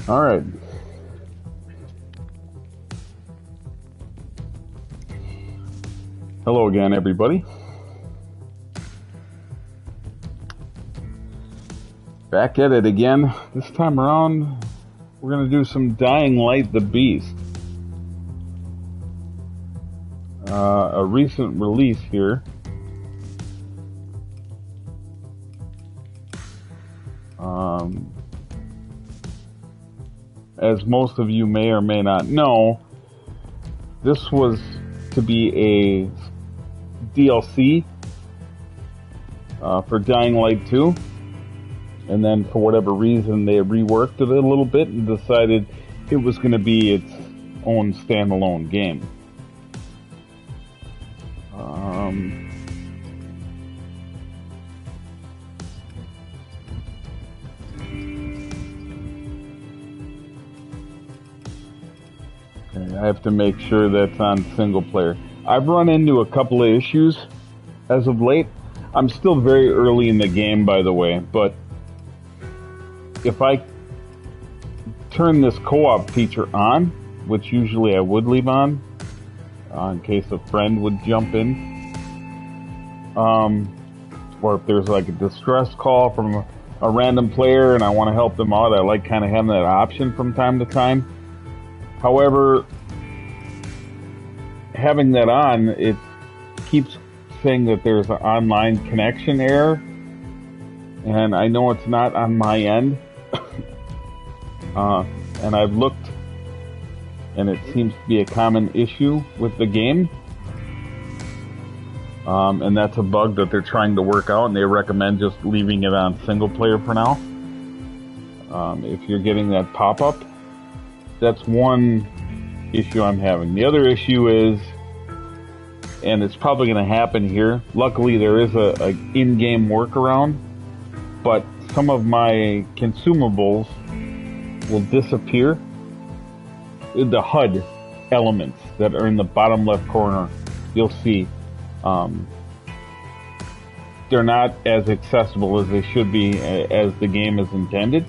All right. Hello again, everybody. Back at it again. This time around, we're going to do some Dying Light the Beast. A recent release here. As most of you may or may not know, this was to be a DLC for Dying Light 2, and then for whatever reason they reworked it a little bit and decided it was going to be its own standalone game. Okay, I have to make sure that's on single player. I've run into a couple of issues as of late. I'm still very early in the game, by the way, but if I turn this co-op feature on, which usually I would leave on, in case a friend would jump in, or if there's like a distress call from a random player and I want to help them out, I like kind of having that option from time to time. However, having that on, it keeps saying that there's an online connection error, and I know it's not on my end. And I've looked, and it seems to be a common issue with the game. And that's a bug that they're trying to work out, and they recommend just leaving it on single player for now. If you're getting that pop-up, that's one issue I'm having. The other issue is, and it's probably going to happen here, luckily there is a in-game workaround, but some of my consumables will disappear. The HUD elements that are in the bottom left corner, you'll see, they're not as accessible as they should be as the game is intended.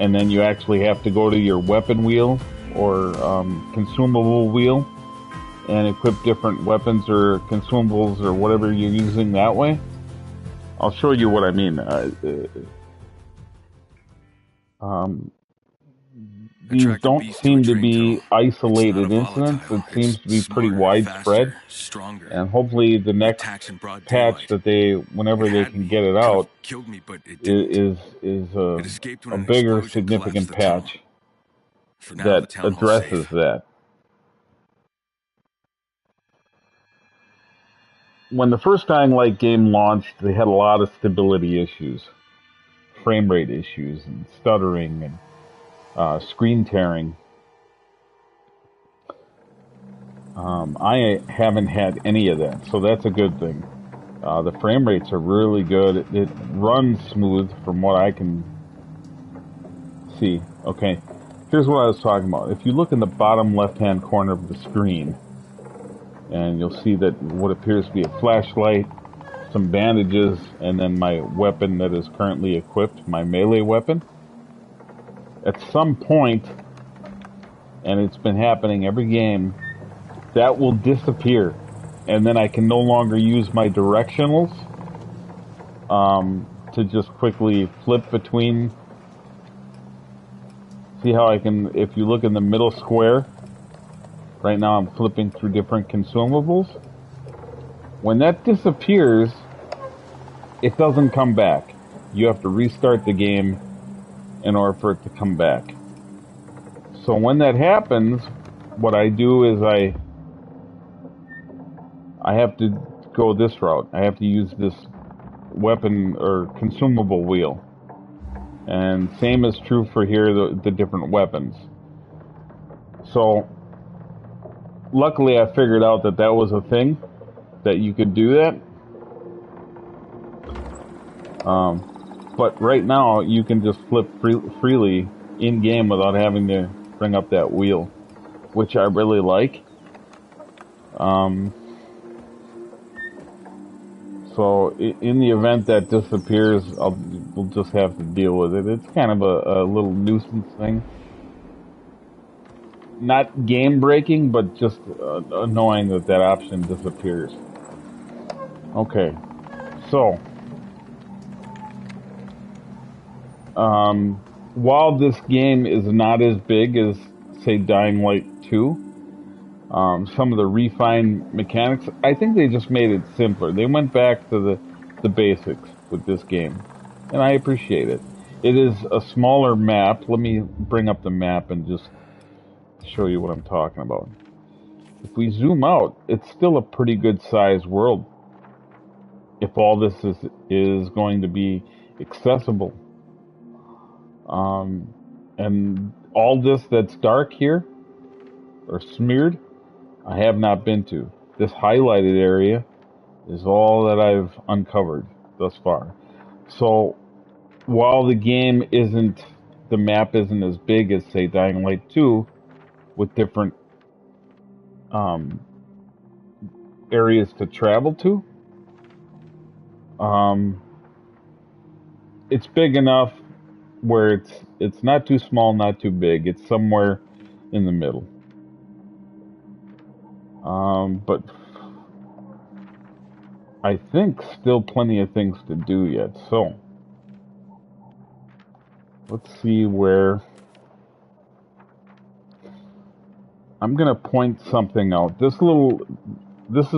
And then you actually have to go to your weapon wheel or consumable wheel and equip different weapons or consumables or whatever you're using that way. I'll show you what I mean. These don't seem to be isolated incidents. It seems to be pretty widespread. And hopefully the next patch that whenever they can get it out, is a bigger, significant patch that addresses that. When the first Dying Light game launched, they had a lot of stability issues, frame rate issues, and stuttering, and screen tearing. I haven't had any of that, so that's a good thing. The frame rates are really good. It runs smooth from what I can see. Okay, here's what I was talking about. If you look in the bottom left-hand corner of the screen, and you'll see that what appears to be a flashlight, some bandages, and then my weapon that is currently equipped, my melee weapon. At some point, and it's been happening every game, that will disappear, and then I can no longer use my directionals to just quickly flip between. See how I can, if you look in the middle square, right now I'm flipping through different consumables. When that disappears, it doesn't come back. You have to restart the game in order for it to come back. So when that happens, what I do is I have to go this route. I have to use this weapon or consumable wheel. And same is true for here, the different weapons. So luckily I figured out that was a thing, that you could do that. But right now, you can just flip freely in-game without having to bring up that wheel, which I really like. So in the event that disappears, we'll just have to deal with it. It's kind of a little nuisance thing. Not game breaking, but just annoying that that option disappears. Okay, so while this game is not as big as, say, Dying Light 2, some of the refined mechanics, I think they just made it simpler. They went back to the basics with this game, and I appreciate it. It is a smaller map. Let me bring up the map and just show you what I'm talking about. If we zoom out, it's still a pretty good sized world. If all this is going to be accessible. And all this that's dark here, or smeared, I have not been to. This highlighted area is all that I've uncovered thus far. So, while the game isn't, the map isn't as big as, say, Dying Light 2, with different areas to travel to, it's big enough where it's not too small, not too big. It's somewhere in the middle. But I think still plenty of things to do yet. So let's see where I'm gonna point something out. This is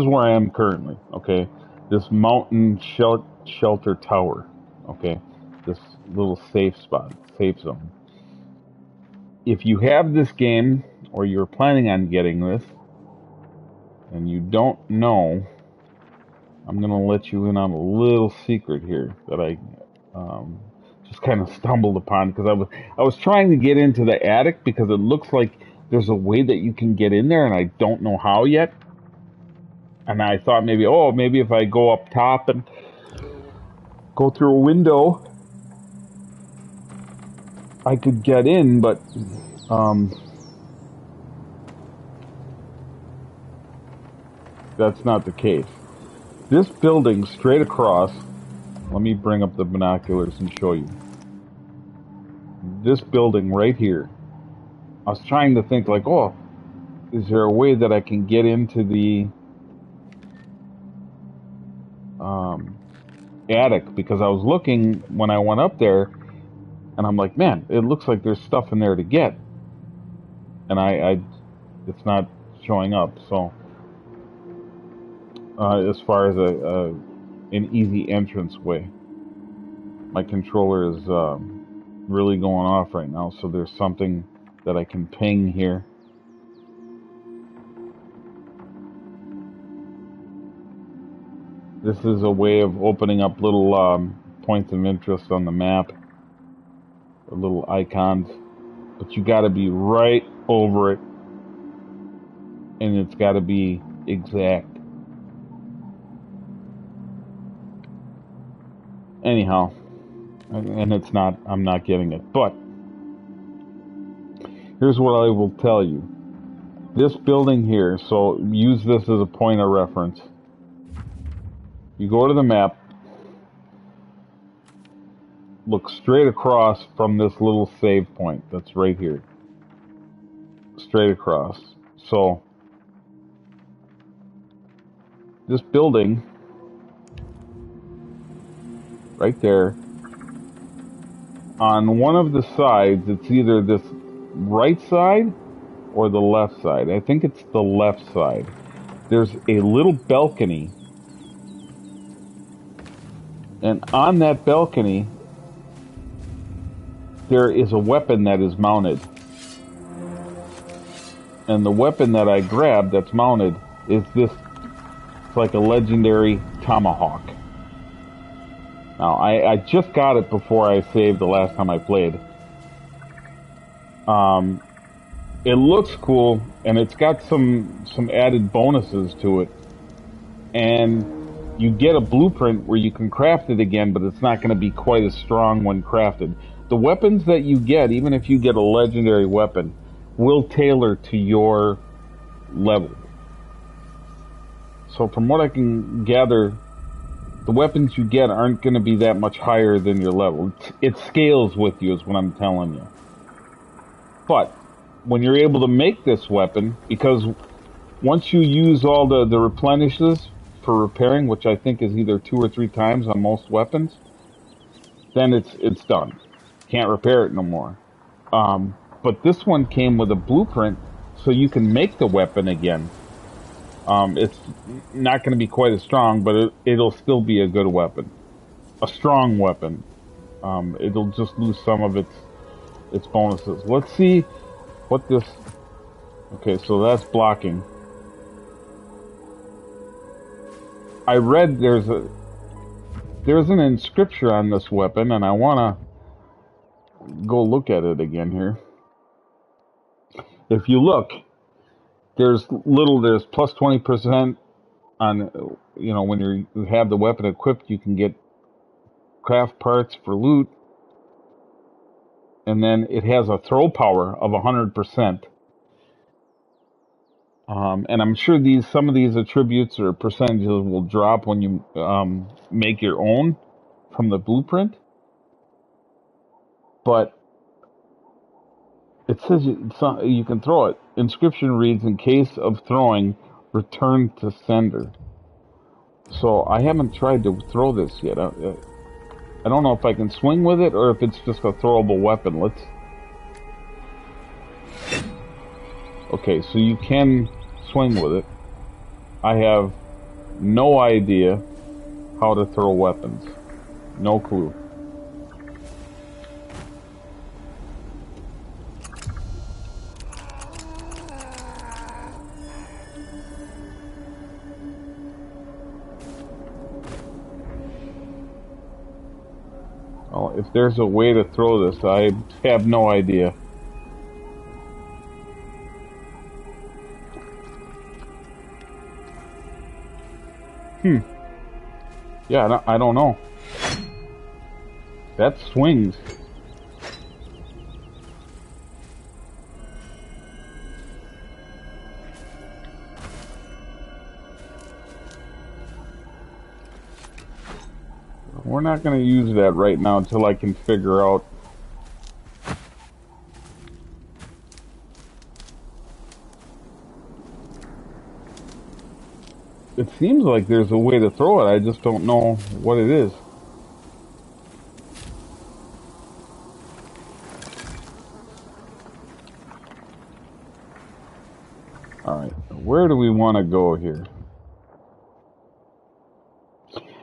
where I am currently. Okay, this mountain shelter tower. Okay. This little safe spot, safe zone. If you have this game, or you're planning on getting this, and you don't know, I'm going to let you in on a little secret here that I just kind of stumbled upon, because I was trying to get into the attic because it looks like there's a way that you can get in there, and I don't know how yet. And I thought maybe if I go up top and go through a window, I could get in, but that's not the case. This building straight across, let me bring up the binoculars and show you. This building right here, I was trying to think like, oh, is there a way that I can get into the attic? Because I was looking when I went up there, and I'm like, man, it looks like there's stuff in there to get, and it's not showing up. So, as far as an easy entrance way, my controller is really going off right now. So there's something that I can ping here. This is a way of opening up little points of interest on the map. Little icons, but you got to be right over it, and it's got to be exact. Anyhow, and it's not, I'm not getting it, but here's what I will tell you. This building here, so use this as a point of reference. You go to the map, look straight across from this little save point that's right here. Straight across. So, this building, right there, on one of the sides, it's either this right side or the left side. I think it's the left side. There's a little balcony, and on that balcony, there is a weapon that is mounted. And the weapon that I grabbed that's mounted is this, it's like a legendary tomahawk. Now, I just got it before I saved the last time I played. It looks cool, and it's got some added bonuses to it. And you get a blueprint where you can craft it again, but it's not going to be quite as strong when crafted. The weapons that you get, even if you get a legendary weapon, will tailor to your level. So from what I can gather, The weapons you get aren't going to be that much higher than your level. It scales with you, is what I'm telling you. But when you're able to make this weapon, because once you use all the replenishes for repairing, which I think is either 2 or 3 times on most weapons, then it's done. Can't repair it no more. But this one came with a blueprint, so you can make the weapon again. It's not going to be quite as strong, but it'll still be a good weapon, a strong weapon. It'll just lose some of its bonuses. Let's see what this. Okay, so that's blocking. I read there's an inscription on this weapon, and I want to go look at it again here. If you look, there's plus 20% on, when you have the weapon equipped, you can get craft parts for loot. And then it has a throw power of 100%. And I'm sure some of these attributes or percentages will drop when you make your own from the blueprint. But it says you can throw it. Inscription reads, in case of throwing, return to sender. So I haven't tried to throw this yet. I don't know if I can swing with it or if it's just a throwable weapon. Okay, so you can swing with it. I have no idea how to throw weapons. No clue. Well, if there's a way to throw this, I have no idea. Yeah, I don't know. That swings. We're not going to use that right now until I can figure out. It seems like there's a way to throw it, I just don't know what it is. Alright, where do we want to go here?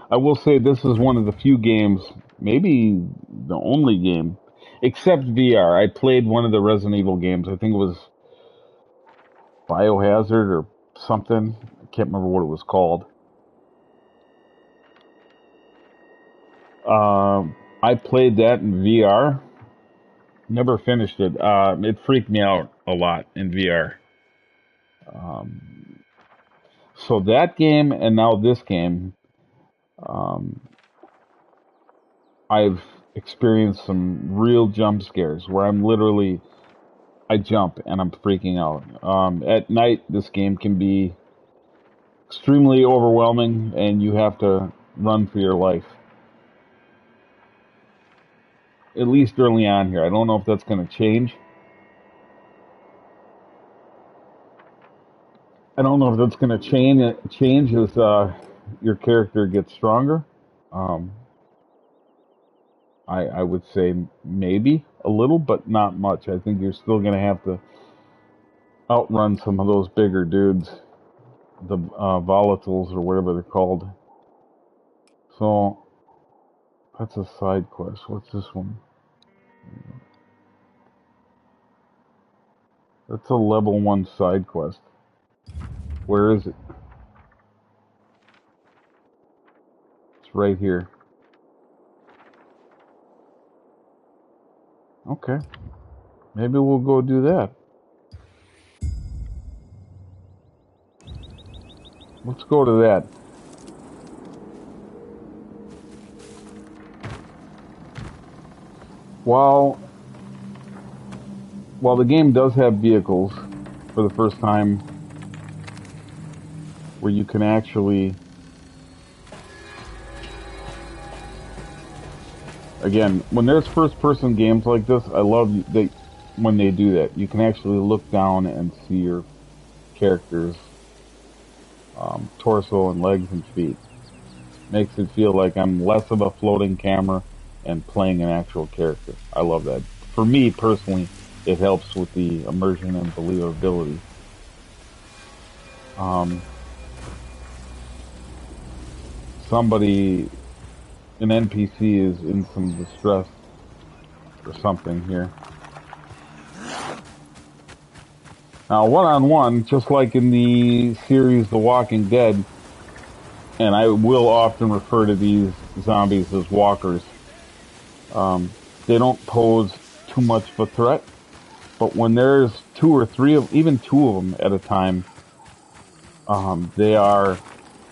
I will say this is one of the few games, maybe the only game, except VR. I played one of the Resident Evil games. I think it was Biohazard or something. I can't remember what it was called. I played that in VR. Never finished it. It freaked me out a lot in VR. So that game and now this game, I've experienced some real jump scares where I jump and I'm freaking out. At night, this game can be extremely overwhelming and you have to run for your life. At least early on here. I don't know if that's going to change. I don't know if that's going to change as your character gets stronger. I would say maybe a little, but not much. I think you're still going to have to outrun some of those bigger dudes, the volatiles or whatever they're called. So that's a side quest. What's this one? That's a level 1 side quest. Where is it? It's right here. Okay. Maybe we'll go do that. Let's go to that. While the game does have vehicles for the first time where you can actually Again, when there's first-person games like this, I love that when they do that. You can actually look down and see your character's torso and legs and feet. Makes it feel like I'm less of a floating camera and playing an actual character. I love that. For me, personally, it helps with the immersion and believability. Somebody, an NPC is in some distress or something here. Now, one-on-one, just like in the series The Walking Dead, and I will often refer to these zombies as walkers, they don't pose too much of a threat, but when there's two or three of, even two of them at a time, they are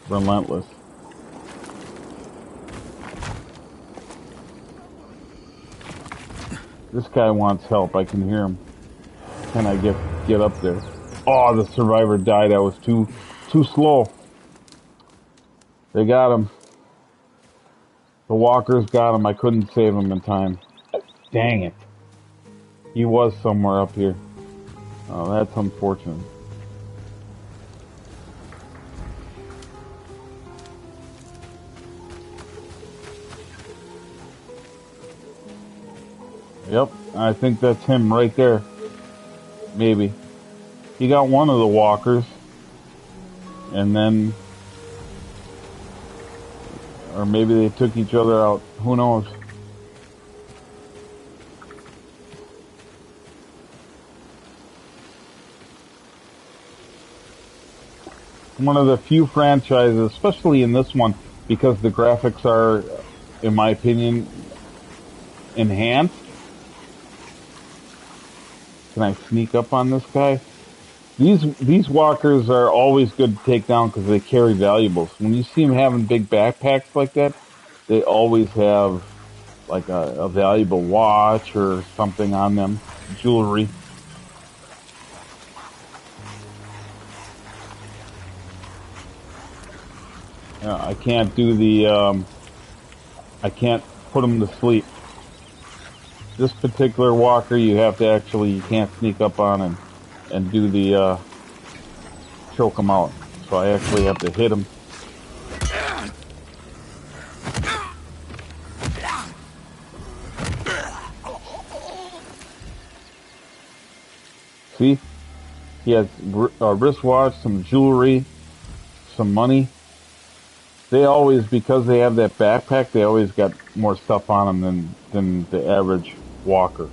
relentless. This guy wants help. I can hear him. Can I get up there? Oh, the survivor died. I was too slow. They got him. The walkers got him. I couldn't save him in time. Dang it. He was somewhere up here. Oh, that's unfortunate. Yep, I think that's him right there. Maybe. He got one of the walkers. And then... or maybe they took each other out. Who knows? One of the few franchises, especially in this one, because the graphics are, in my opinion, enhanced. Can I sneak up on this guy? These walkers are always good to take down because they carry valuables. When you see them having big backpacks like that, they always have like a valuable watch or something on them, jewelry. I can't do the, I can't put them to sleep. This particular walker, you have to actually, you can't sneak up on and do the, choke them out. So I actually have to hit him. See? He has a wristwatch, some jewelry, some money. They always, because they have that backpack, they always got more stuff on them than the average walker.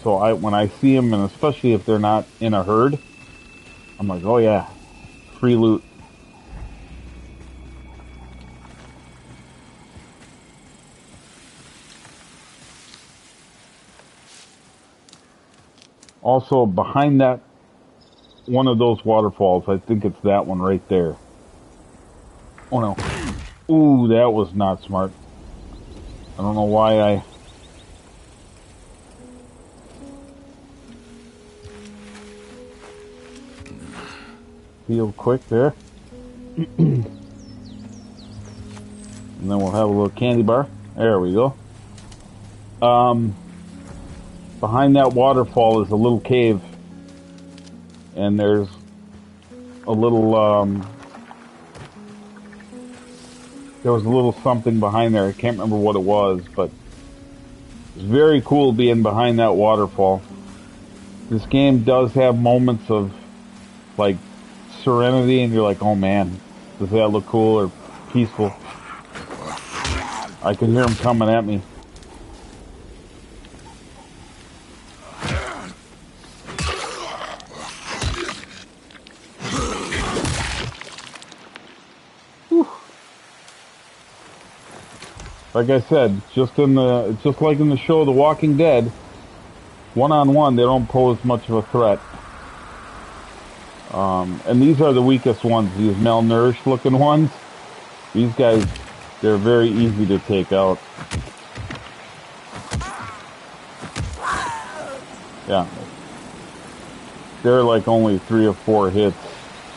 So when I see them, and especially if they're not in a herd, I'm like, oh yeah, free loot. Also, behind that, one of those waterfalls, I think it's that one right there. Oh no. Ooh, that was not smart. I don't know why I... heal quick there. And then we'll have a little candy bar. There we go. Behind that waterfall is a little cave. And there's a little, there was a little something behind there. I can't remember what it was, but it's very cool being behind that waterfall. This game does have moments of, like, serenity, and you're like, oh man, does that look cool or peaceful? I can hear them coming at me. Whew. Like I said, just like in the show The Walking Dead, one-on-one, they don't pose much of a threat. And these are the weakest ones, these malnourished looking ones. These guys, they're very easy to take out. Yeah. They're like only 3 or 4 hits.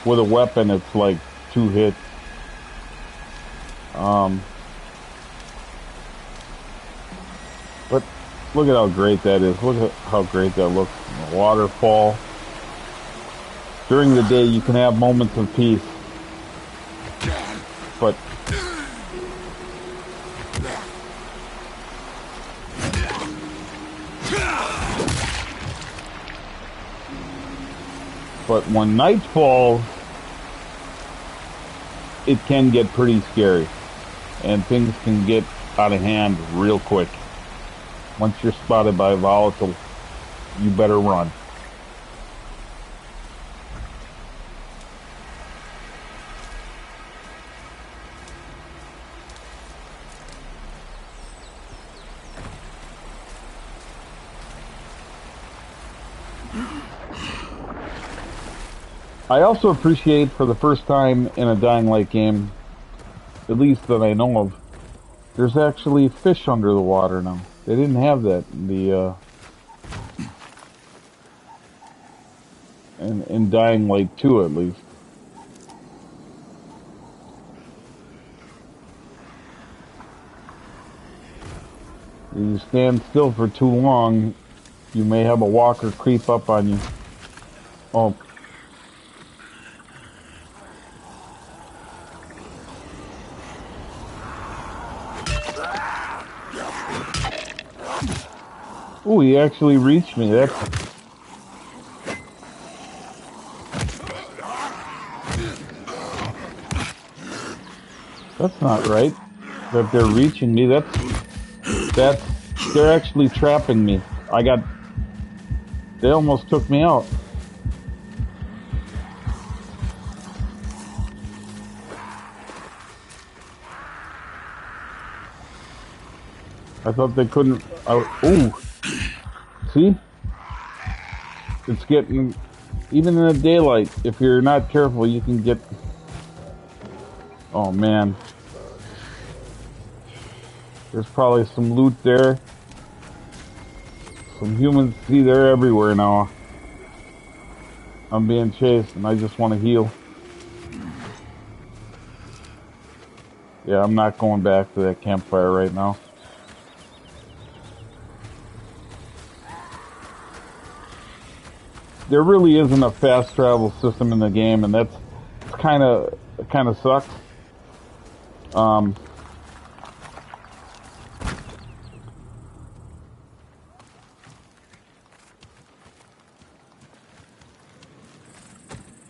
With a weapon, it's like 2 hits. Look at how great that is. Look at how great that looks. The waterfall. During the day, you can have moments of peace, but when night falls, it can get pretty scary, and things can get out of hand real quick. Once you're spotted by a volatile, you better run. I also appreciate, for the first time in a Dying Light game, at least that I know of, there's actually fish under the water now. They didn't have that in the in Dying Light 2, at least. If you stand still for too long, you may have a walker creep up on you. Oh. Ooh, he actually reached me. That's not right. That they're reaching me. That's they're actually trapping me. They almost took me out. I thought they couldn't. Ooh. See? It's getting, even in the daylight, if you're not careful, you can get, oh man. There's probably some loot there. Some humans, see, they're everywhere now. I'm being chased and I just want to heal. Yeah, I'm not going back to that campfire right now. There really isn't a fast travel system in the game, and that's kind of sucks.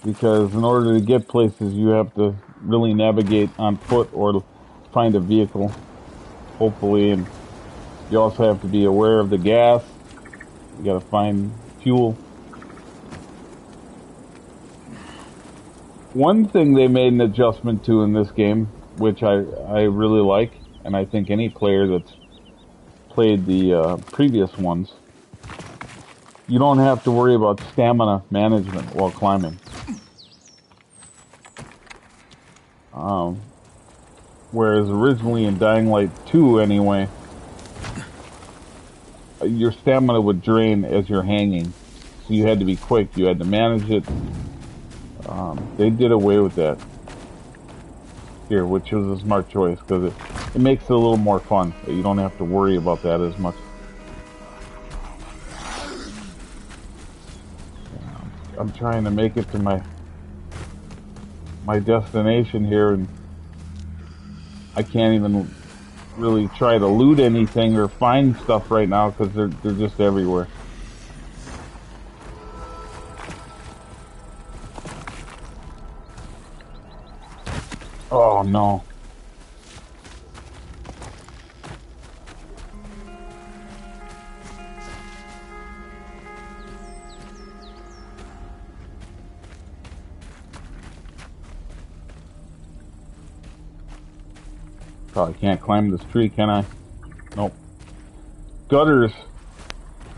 Because in order to get places, you have to really navigate on foot or find a vehicle, hopefully, and you also have to be aware of the gas. You got to find fuel. One thing they made an adjustment to in this game, which I really like, and I think any player that's played the previous ones, you don't have to worry about stamina management while climbing. Whereas originally in Dying Light 2 anyway, your stamina would drain as you're hanging. So you had to be quick, you had to manage it. They did away with that here, which was a smart choice, because it makes it a little more fun. You don't have to worry about that as much. I'm trying to make it to my destination here, and I can't even really try to loot anything or find stuff right now because they're just everywhere. Oh no. Probably can't climb this tree, can I? Nope. Gutters,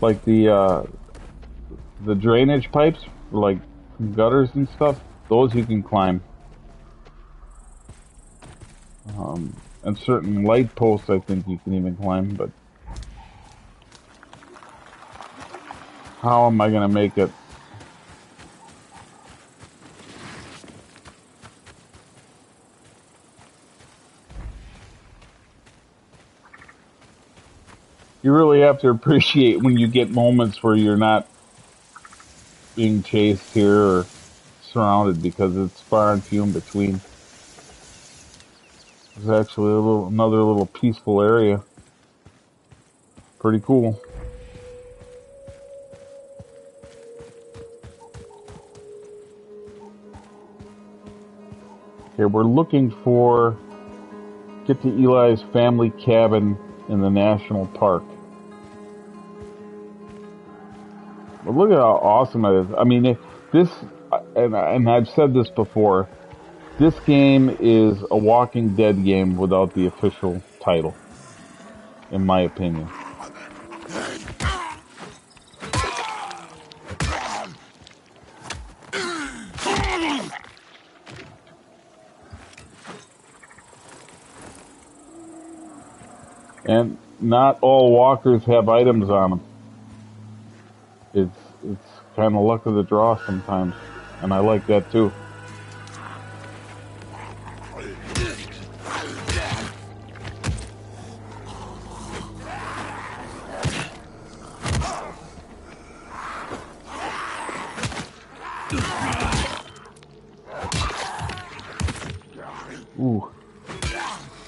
like the drainage pipes, like gutters and stuff, those you can climb. And certain light posts I think you can even climb, but how am I gonna make it? You really have to appreciate when you get moments where you're not being chased here or surrounded, because it's far and few in between. There's actually another little peaceful area. Pretty cool. Okay, we're looking for get to Eli's family cabin in the national park. But look at how awesome it is. I mean, this, and I've said this before, this game is a Walking Dead game without the official title, in my opinion. And not all walkers have items on them. It's kind of luck of the draw sometimes, and I like that too. Ooh.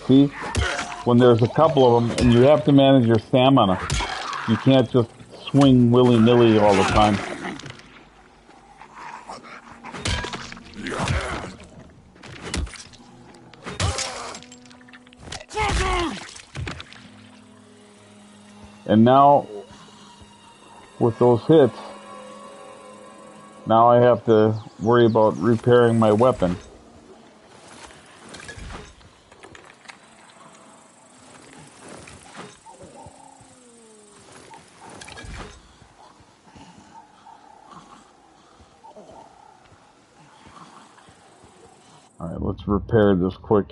See? When there's a couple of them, and you have to manage your stamina. You can't just swing willy-nilly all the time. And now, with those hits, now I have to worry about repairing my weapon. Alright, let's repair this quick.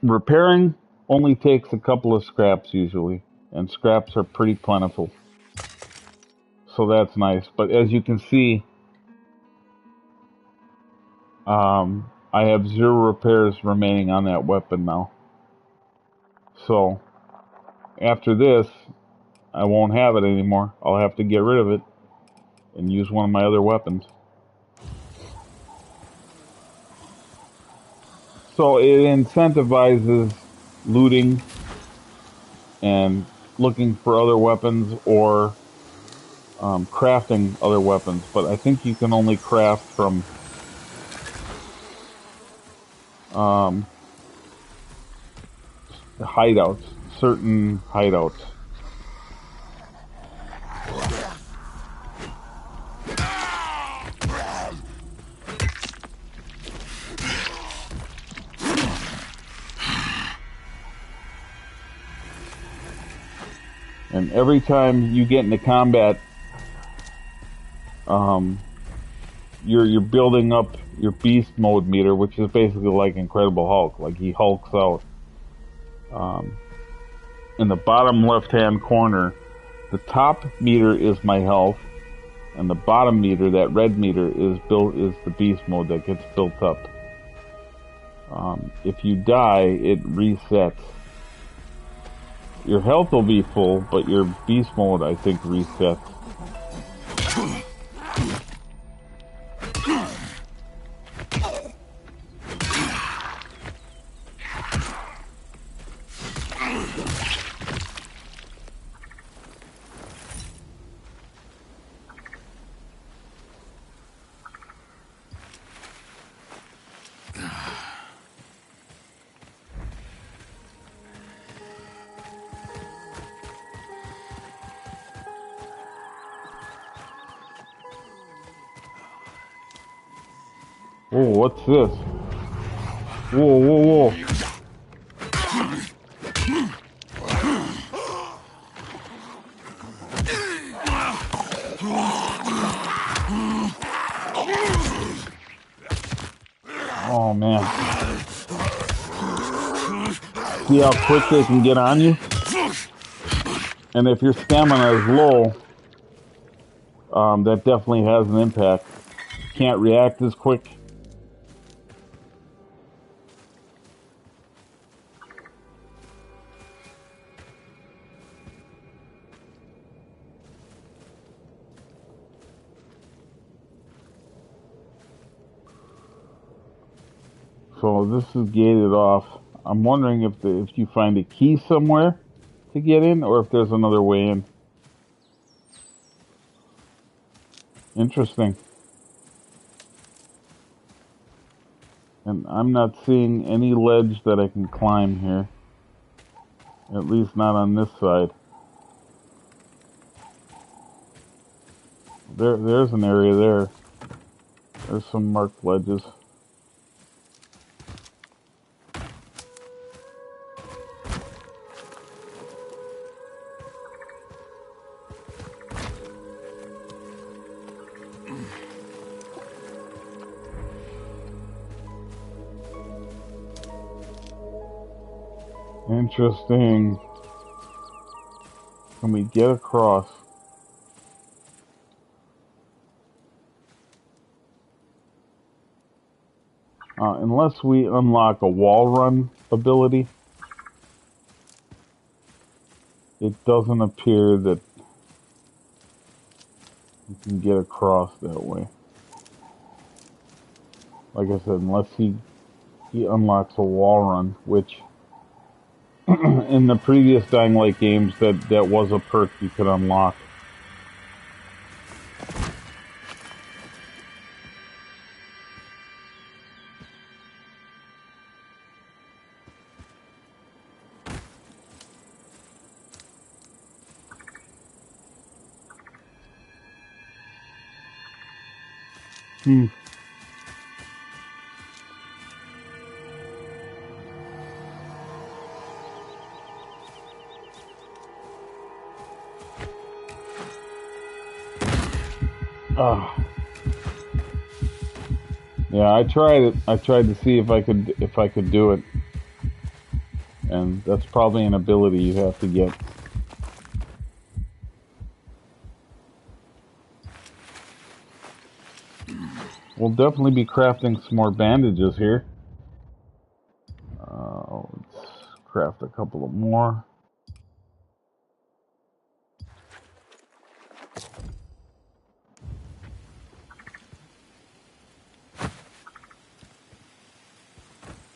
Repairing only takes a couple of scraps usually, and scraps are pretty plentiful. So that's nice. But as you can see, I have 0 repairs remaining on that weapon now. So after this, I won't have it anymore. I'll have to get rid of it and use one of my other weapons. So it incentivizes looting and looking for other weapons, or crafting other weapons. But I think you can only craft from hideouts, certain hideouts. And every time you get into combat, you're building up your beast mode meter, which is basically like Incredible Hulk. Like, he hulks out. In the bottom left-hand corner, the top meter is my health, and the bottom meter, that red meter, is the beast mode that gets built up. If you die, it resets. Your health will be full, but your beast mode, I think, resets. Oh, what's this? Whoa, whoa, whoa. Oh, man. See how quick they can get on you? And if your stamina is low, that definitely has an impact. Can't react as quick. So this is gated off. I'm wondering if you find a key somewhere to get in, or if there's another way in. Interesting. And I'm not seeing any ledge that I can climb here. At least not on this side. There's an area there. There's some marked ledges. Interesting. Can we get across? Unless we unlock a wall run ability, it doesn't appear that you can get across that way. Like I said, unless he unlocks a wall run, which in the previous Dying Light games that was a perk you could unlock. Hmm. Yeah, I tried it. I tried to see if I could do it, and that's probably an ability you have to get. We'll definitely be crafting some more bandages here. Let's craft a couple of more.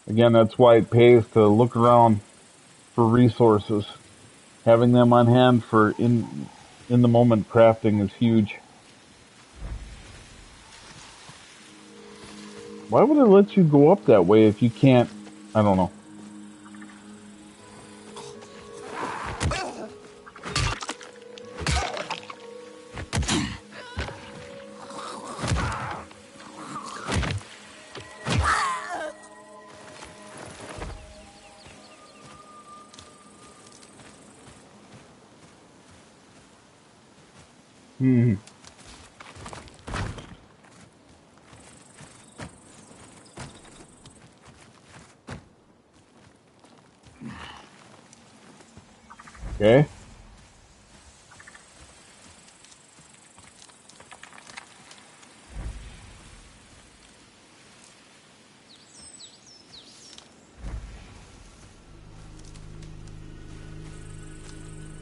Again, that's why it pays to look around for resources. Having them on hand for in the moment crafting is huge. Why would it let you go up that way if you can't? I don't know. Hmm. Okay.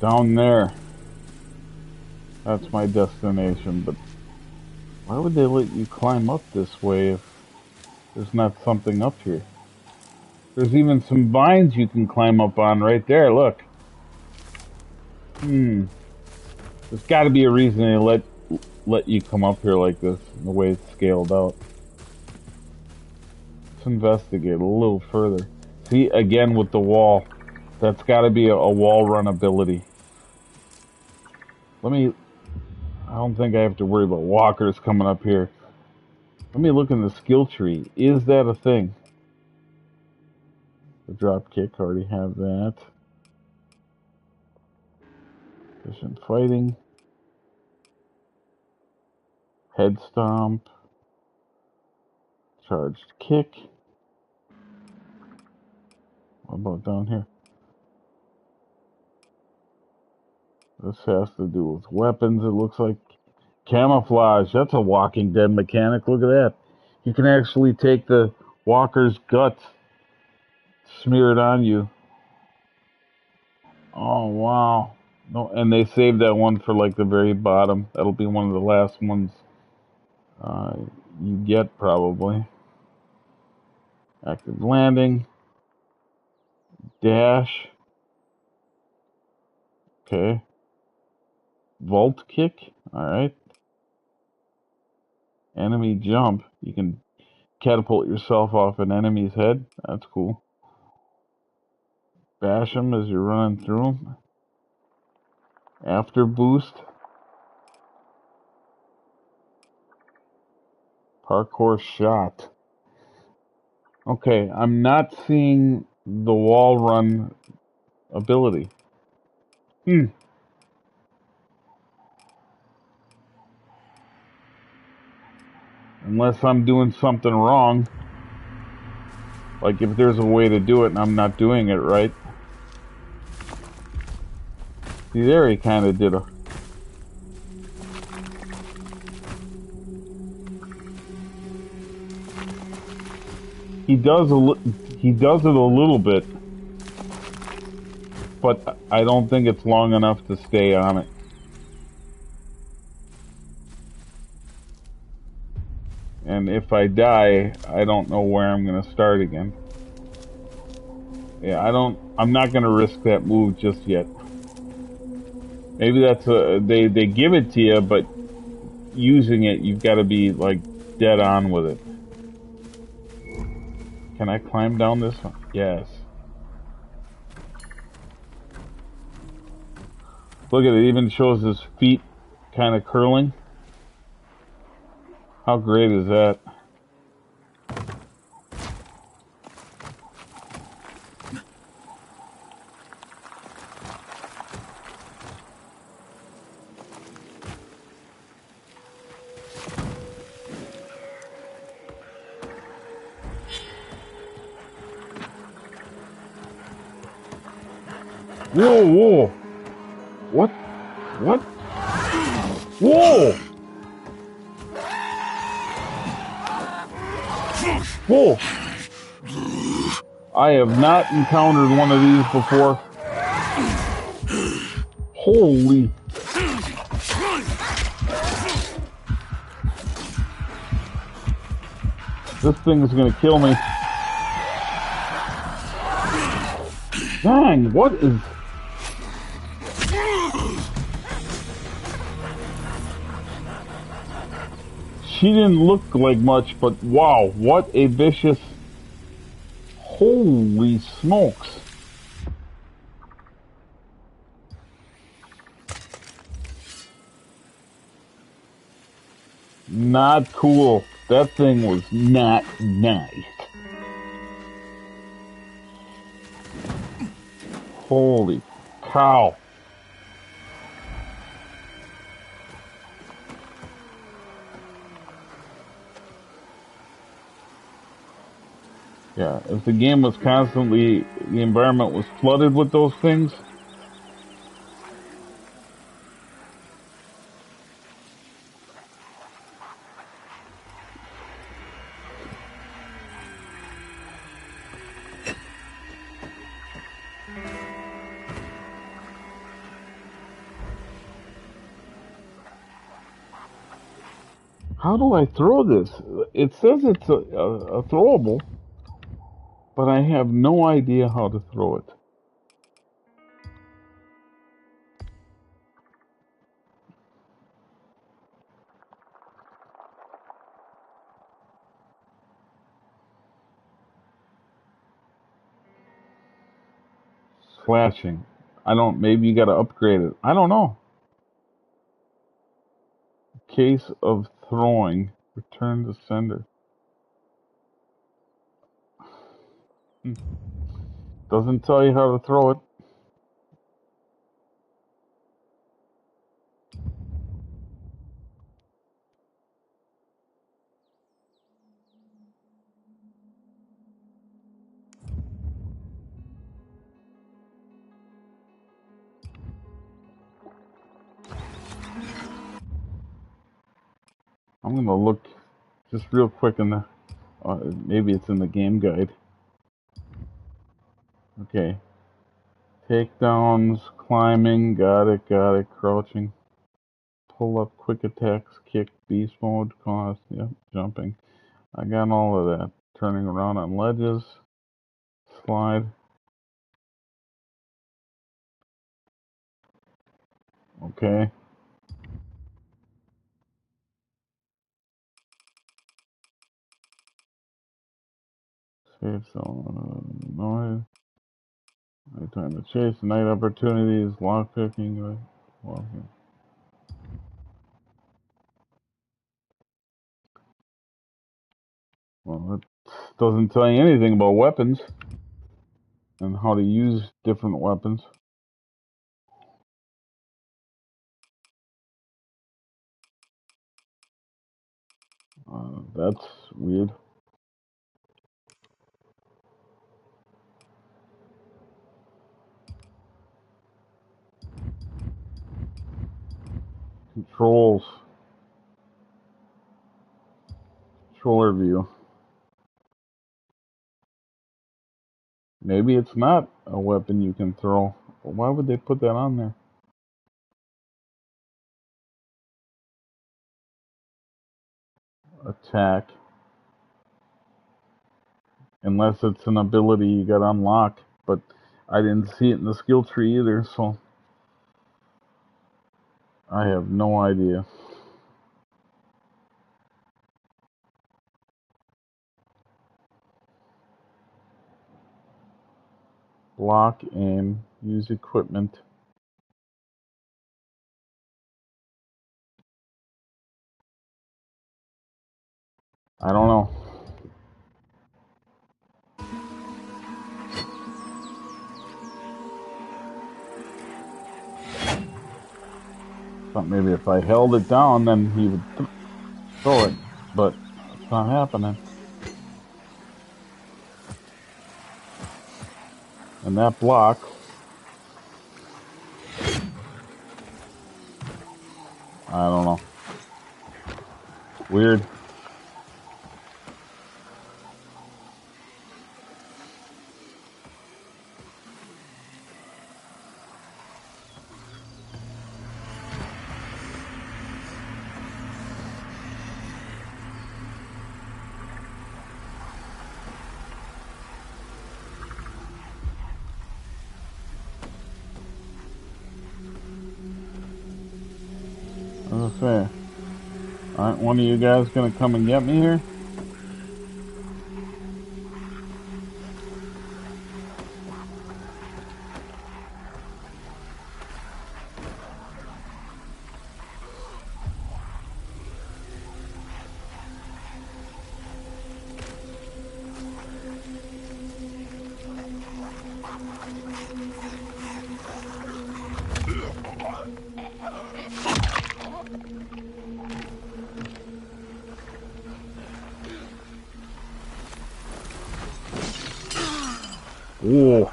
Down there. That's my destination, but why would they let you climb up this way if there's not something up here? There's even some vines you can climb up on right there, look. There's gotta be a reason they let you come up here like this, the way it's scaled out. Let's investigate a little further. See, again with the wall. That's gotta be a wall run ability. I don't think I have to worry about walkers coming up here. Let me look in the skill tree. Is that a thing? The drop kick, already have that. Efficient fighting. Head stomp. Charged kick. What about down here? This has to do with weapons, it looks like. Camouflage. That's a Walking Dead mechanic. Look at that. You can actually take the walker's guts, smear it on you. Oh, wow. No, and they saved that one for like the very bottom. That'll be one of the last ones you get probably. Active landing. Dash. Okay. Vault kick. Alright. Enemy jump. You can catapult yourself off an enemy's head. That's cool. Bash them as you're running through them. After boost. Parkour shot. Okay, I'm not seeing the wall run ability. Unless I'm doing something wrong. Like if there's a way to do it and I'm not doing it right. See there, he kind of did a... He does it a little bit, but I don't think it's long enough to stay on it. And if I die, I don't know where I'm going to start again. Yeah, I'm not going to risk that move just yet. Maybe that's they give it to you, but using it, you've got to be like dead on with it. Can I climb down this one? Yes. Look at it, even shows his feet kind of curling. How great is that? Whoa, whoa! What? What? Whoa! Whoa! I have not encountered one of these before. Holy! This thing is gonna kill me. Dang, what is... She didn't look like much, but wow, what a vicious... Holy smokes. Not cool. That thing was not nice. Holy cow. Yeah, if the game was constantly, the environment was flooded with those things. How do I throw this? It says it's a throwable, but I have no idea how to throw it. Slashing. Maybe you gotta upgrade it. I don't know. Case of throwing. Return to sender. Doesn't tell you how to throw it. I'm gonna look just real quick in the... maybe it's in the game guide. Okay. Takedowns, climbing, got it, crouching. Pull up, quick attacks, kick, beast mode, cost, yep, jumping. I got all of that. Turning around on ledges. Slide. Okay. Safe zone. Noise. Nighttime to chase. Night opportunities. Lock picking. Walking. Well, it doesn't tell you anything about weapons and how to use different weapons. That's weird. Controls. Controller view. Maybe it's not a weapon you can throw. Why would they put that on there? Attack. Unless it's an ability you got unlocked. But I didn't see it in the skill tree either, so I have no idea. Block, aim, use equipment. I don't know. Thought maybe if I held it down, then he would throw it, but it's not happening. And that block, I don't know. Weird. As I say, aren't one of you guys gonna come and get me here? Ooh.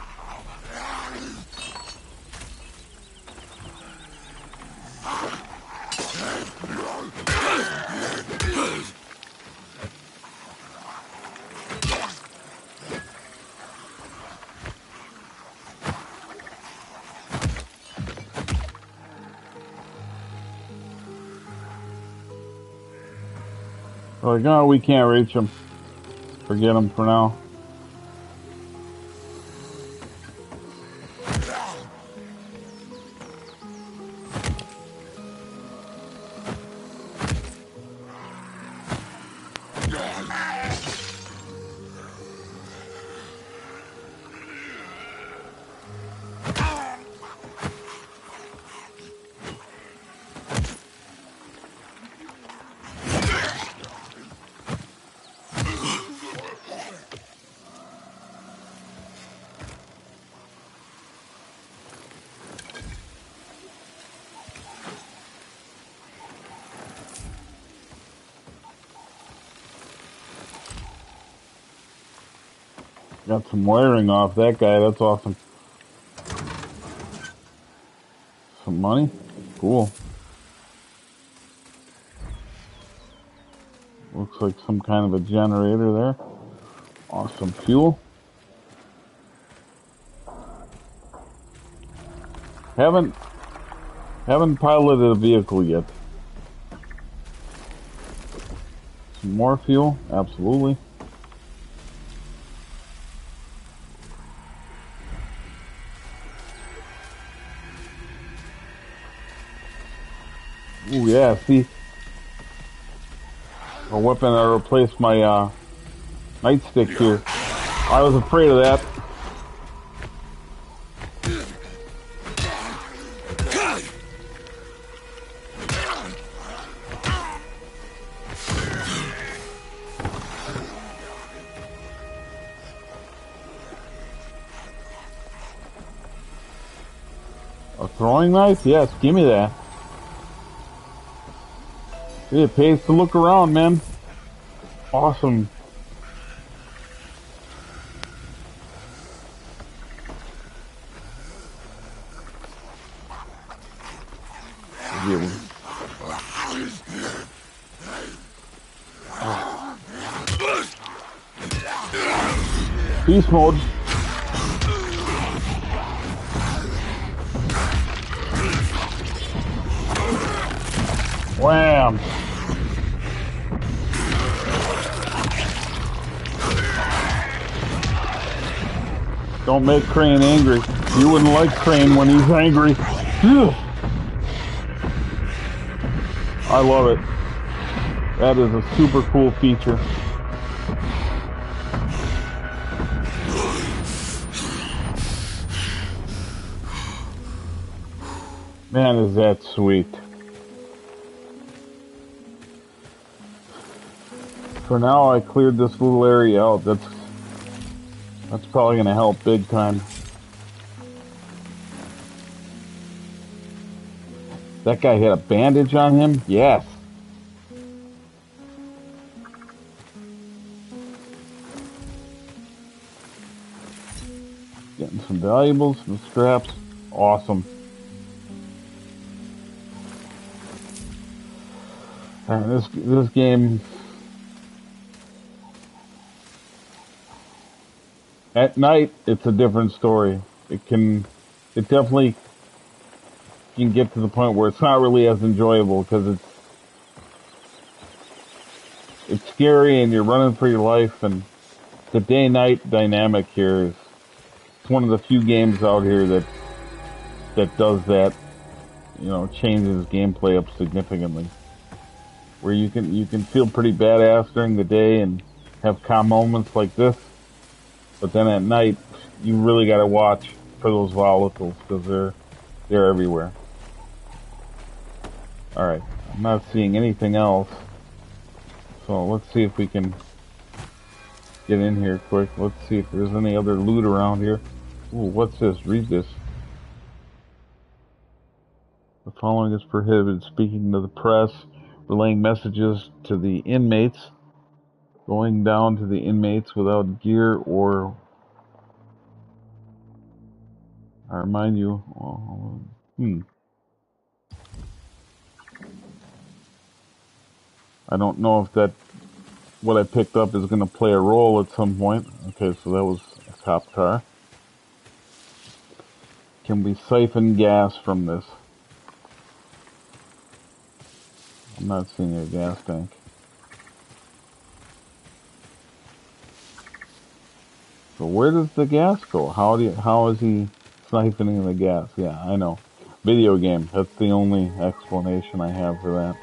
Like, no, we can't reach him. Forget him for now. Got some wiring off that guy, that's awesome. Some money? Cool. Looks like some kind of a generator there. Awesome fuel. Haven't piloted a vehicle yet. Some more fuel? Absolutely. Ooh, yeah, see, a weapon that replaced my nightstick here. I was afraid of that. A throwing knife? Yes, give me that. It pays to look around, man. Awesome. Beast mode. Wham! Don't make Crane angry. You wouldn't like Crane when he's angry. I love it. That is a super cool feature. Man, is that sweet. For now, I cleared this little area out. That's probably going to help big time. That guy had a bandage on him? Yes. Getting some valuables, some scraps. Awesome. And this game, at night, it's a different story. It definitely can get to the point where it's not really as enjoyable because it's scary and you're running for your life, and the day-night dynamic here is it's one of the few games out here that does that, you know, changes gameplay up significantly. Where you can feel pretty badass during the day and have calm moments like this, but then at night you really got to watch for those volatiles because they're everywhere. All right, I'm not seeing anything else, so let's see if we can get in here quick. Let's see if there's any other loot around here. Ooh, what's this? Read this. The following is prohibited: speaking to the press, relaying messages to the inmates, going down to the inmates without gear, or I remind you. I don't know if what I picked up is going to play a role at some point. Okay, so that was a cop car. Can we siphon gas from this? I'm not seeing a gas tank. So where does the gas go? How is he siphoning the gas? Yeah, I know. Video game. That's the only explanation I have for that.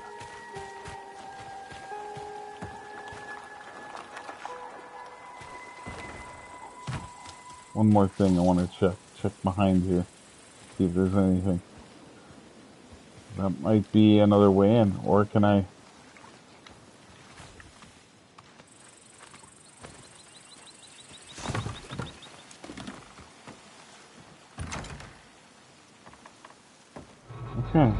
One more thing I want to check behind here. See if there's anything. That might be another way in. Or can I... Okay.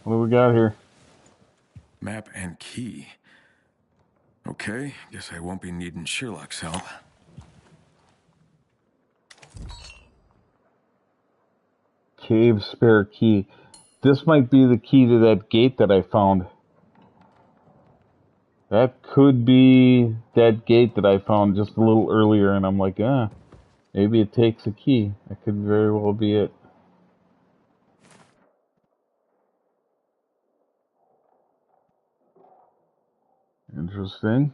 What do we got here? Map and key. Okay, guess I won't be needing Sherlock's help. Cave spare key. This might be the key to that gate that I found. That could be that gate that I found just a little earlier, and I'm like, maybe it takes a key. That could very well be it. Interesting.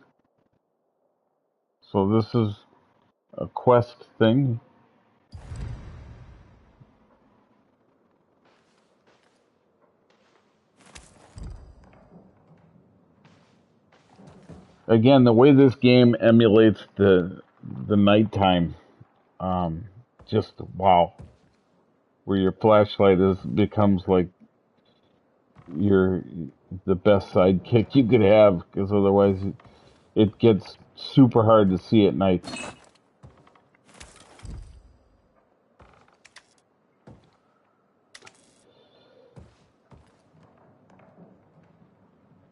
So this is a quest thing. Again, the way this game emulates the nighttime, just wow, where your flashlight becomes like your the best sidekick you could have, because otherwise it gets super hard to see at night.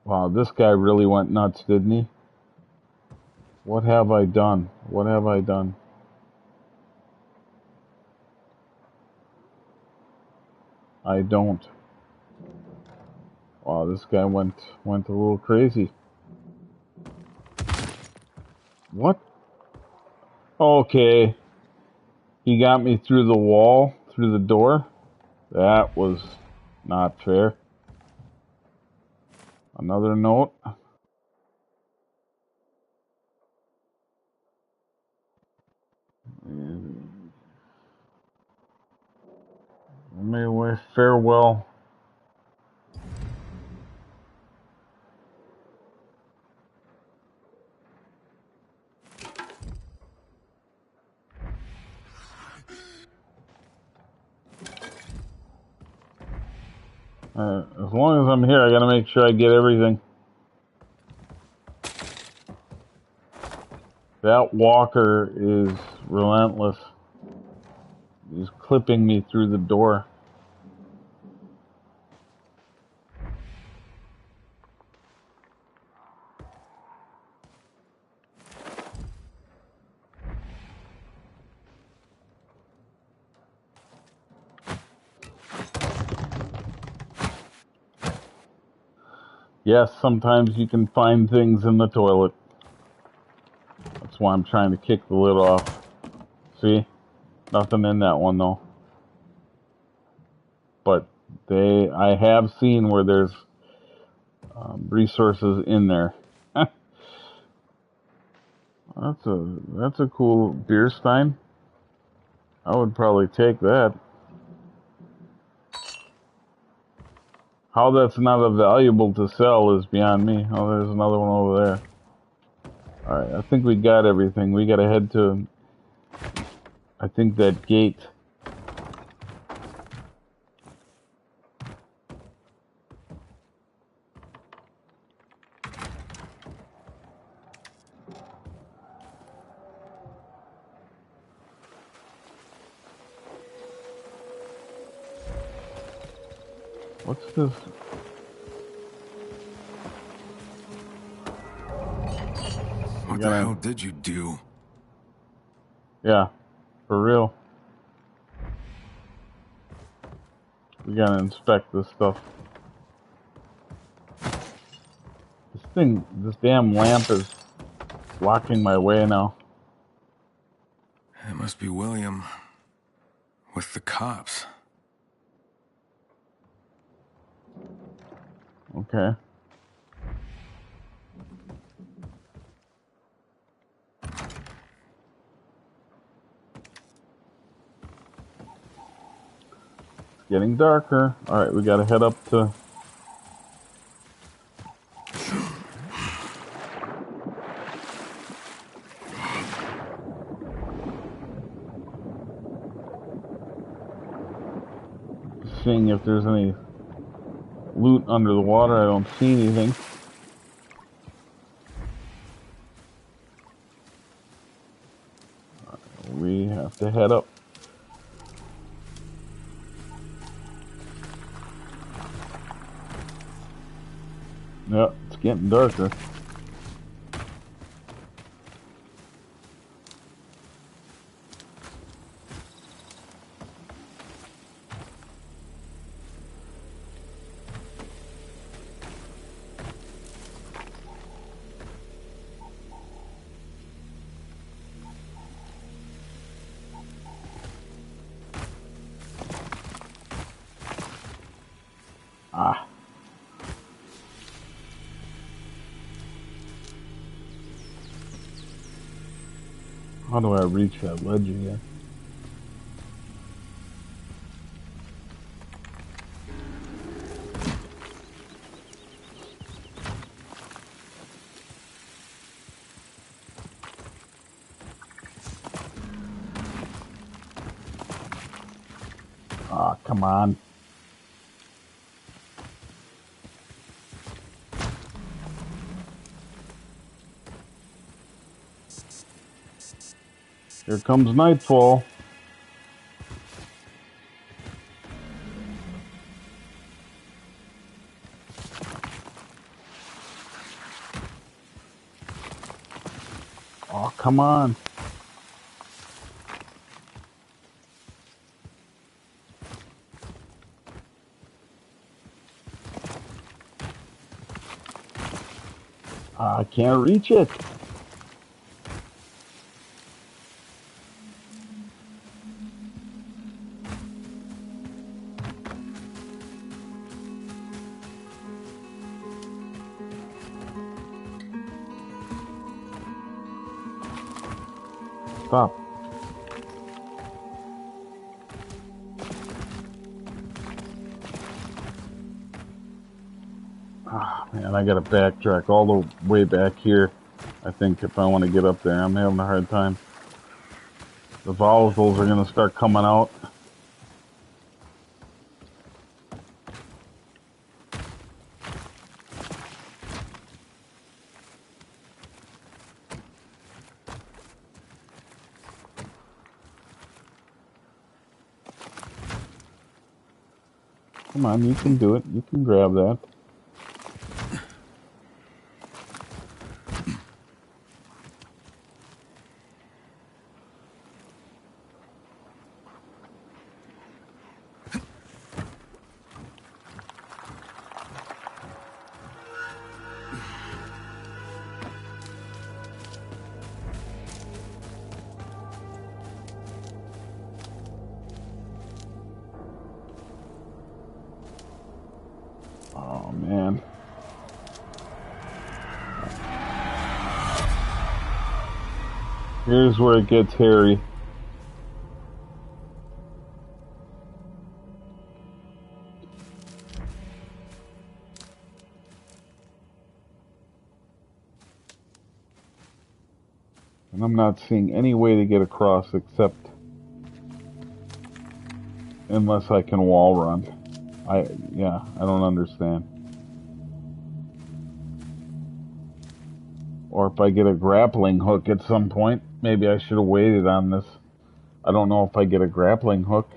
Wow, this guy really went nuts, didn't he? What have I done? What have I done? I don't. Wow, this guy went a little crazy. What? Okay. He got me through the wall, through the door. That was not fair. Another note. Anyway, farewell. As long as I'm here, I gotta make sure I get everything. That walker is relentless. He's clipping me through the door. Yes, sometimes you can find things in the toilet. That's why I'm trying to kick the lid off. See? Nothing in that one though. But I have seen where there's resources in there. That's a cool beer stein. I would probably take that. How that's not a valuable to sell is beyond me. Oh, there's another one over there. Alright, I think we got everything. We gotta head to, I think, that gate. What's this? What the hell did you do? Yeah, for real. We gotta inspect this stuff. This damn lamp is blocking my way now. It must be William. With the cops. Okay. It's getting darker. Alright, we gotta head up to... seeing if there's any loot under the water. I don't see anything. We have to head up. Yep, it's getting darker. Ah. How do I reach that ledge again? Ah, come on. Here comes nightfall. Oh, come on. I can't reach it. Stop. Ah, man, I gotta backtrack all the way back here. I think if I want to get up there, I'm having a hard time. The volatiles are gonna start coming out. Come on, you can do it. You can grab that. Oh, man. Here's where it gets hairy. And I'm not seeing any way to get across except unless I can wall run. I don't understand. Or if I get a grappling hook at some point, maybe I should have waited on this. I don't know if I get a grappling hook.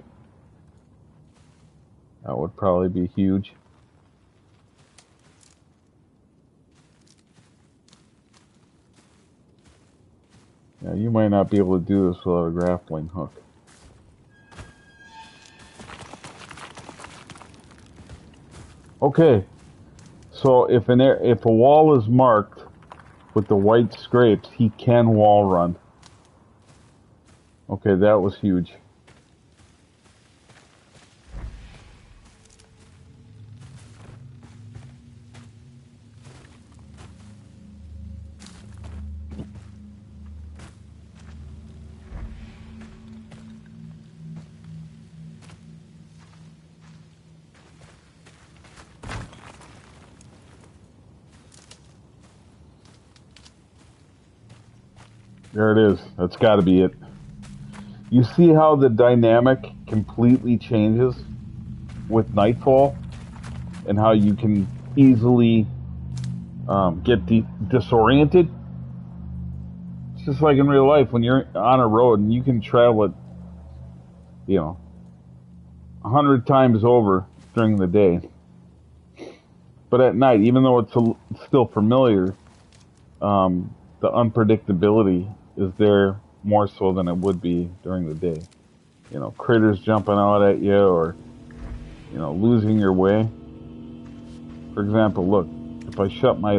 That would probably be huge. Yeah, you might not be able to do this without a grappling hook. Okay, so if a wall is marked with the white scrapes, he can wall run. Okay, that was huge. There it is. That's got to be it. You see how the dynamic completely changes with nightfall, and how you can easily get disoriented. It's just like in real life when you're on a road and you can travel it, 100 times over during the day. But at night, even though it's still familiar, the unpredictability is there more so than it would be during the day. Critters jumping out at you, or, losing your way. For example, look, if I shut my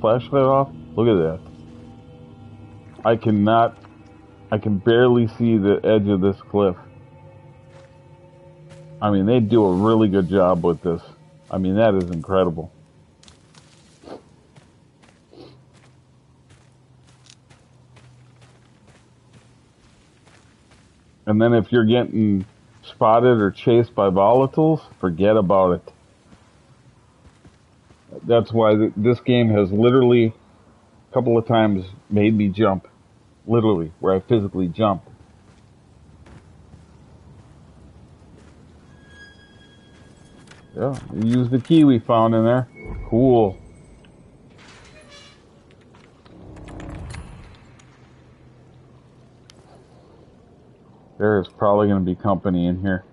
flashlight off, look at that. I can barely see the edge of this cliff. I mean, they do a really good job with this. I mean, that is incredible. And then if you're getting spotted or chased by volatiles, forget about it. That's why this game has literally a couple of times made me jump. Literally, where I physically jump. Yeah, use the key we found in there. Cool. There is probably going to be company in here.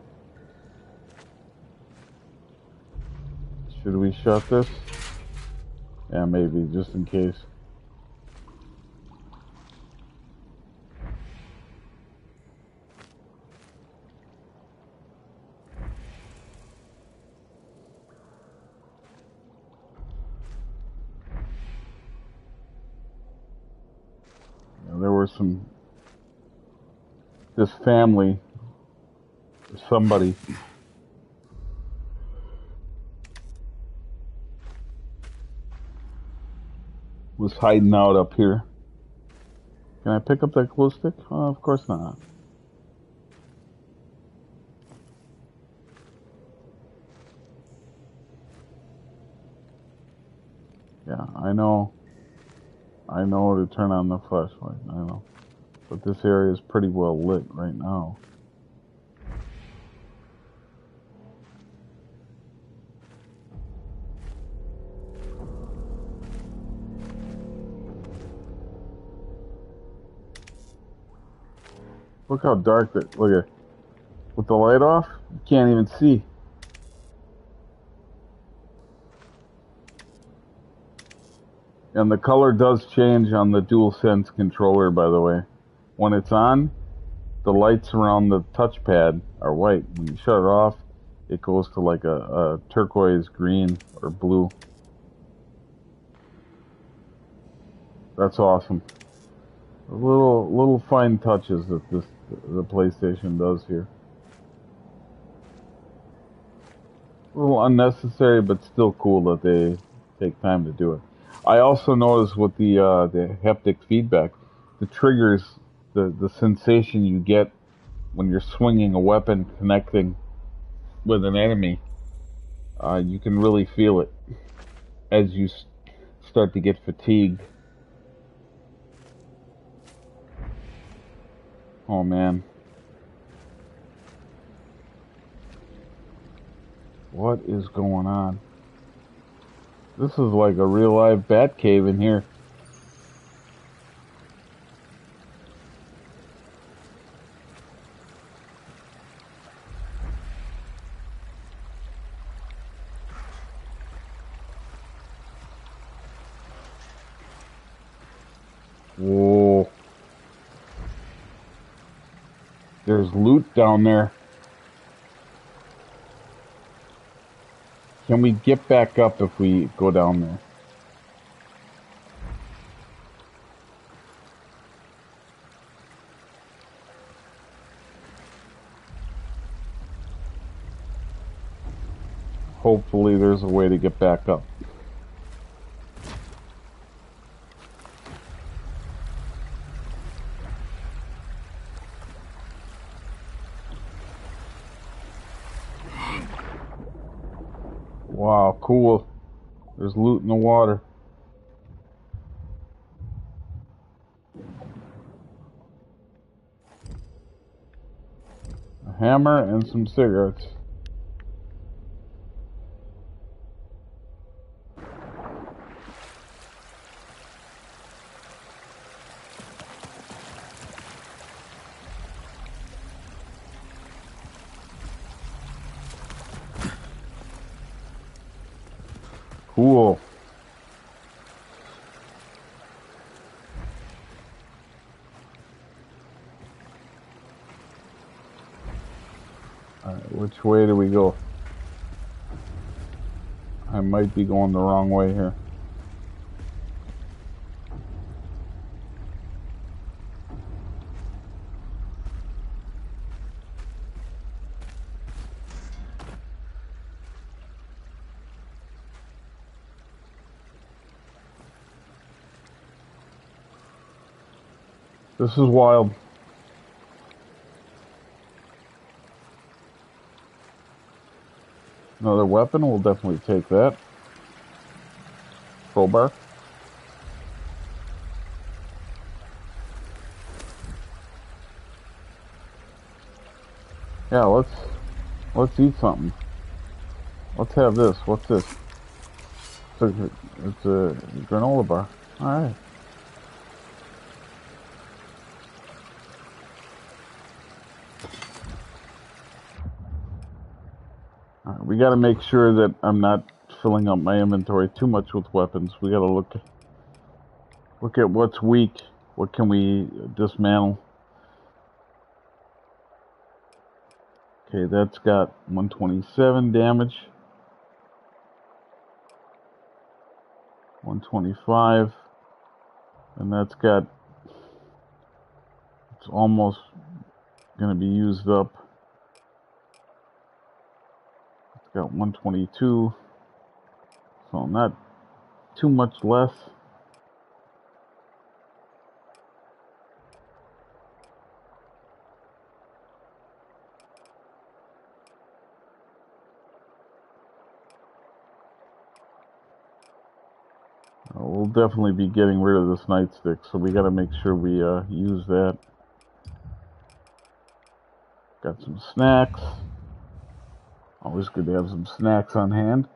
Should we shut this? Yeah, maybe, just in case. Yeah, there were this family, somebody was hiding out up here. Can I pick up that glow stick? Oh, of course not. Yeah, I know to turn on the flashlight, I know. But this area is pretty well lit right now. Look how dark that, look at, with the light off, you can't even see. And the color does change on the DualSense controller, by the way. When it's on, the lights around the touchpad are white. When you shut it off, it goes to like a turquoise green or blue. That's awesome. Little fine touches that the PlayStation does here. A little unnecessary, but still cool that they take time to do it. I also noticed with the haptic feedback, the triggers, the sensation you get when you're swinging a weapon, connecting with an enemy, you can really feel it as you start to get fatigued. Oh man. What is going on? This is like a real live bat cave in here. Whoa. There's loot down there. Can we get back up if we go down there? Hopefully there's a way to get back up. Wow, cool. There's loot in the water. A hammer and some cigarettes. Cool. Alright, which way do we go? I might be going the wrong way here. This is wild. Another weapon, we'll definitely take that. Crowbar. Yeah, let's eat something. Let's have this. What's this? It's a granola bar. Alright. We gotta make sure that I'm not filling up my inventory too much with weapons. We gotta look at what's weak. What can we dismantle? Okay, that's got 127 damage. 125. And that's got... It's almost gonna be used up. It's got 122. So not too much less. We'll definitely be getting rid of this nightstick, so we gotta make sure we use that. Got some snacks. Always good to have some snacks on hand.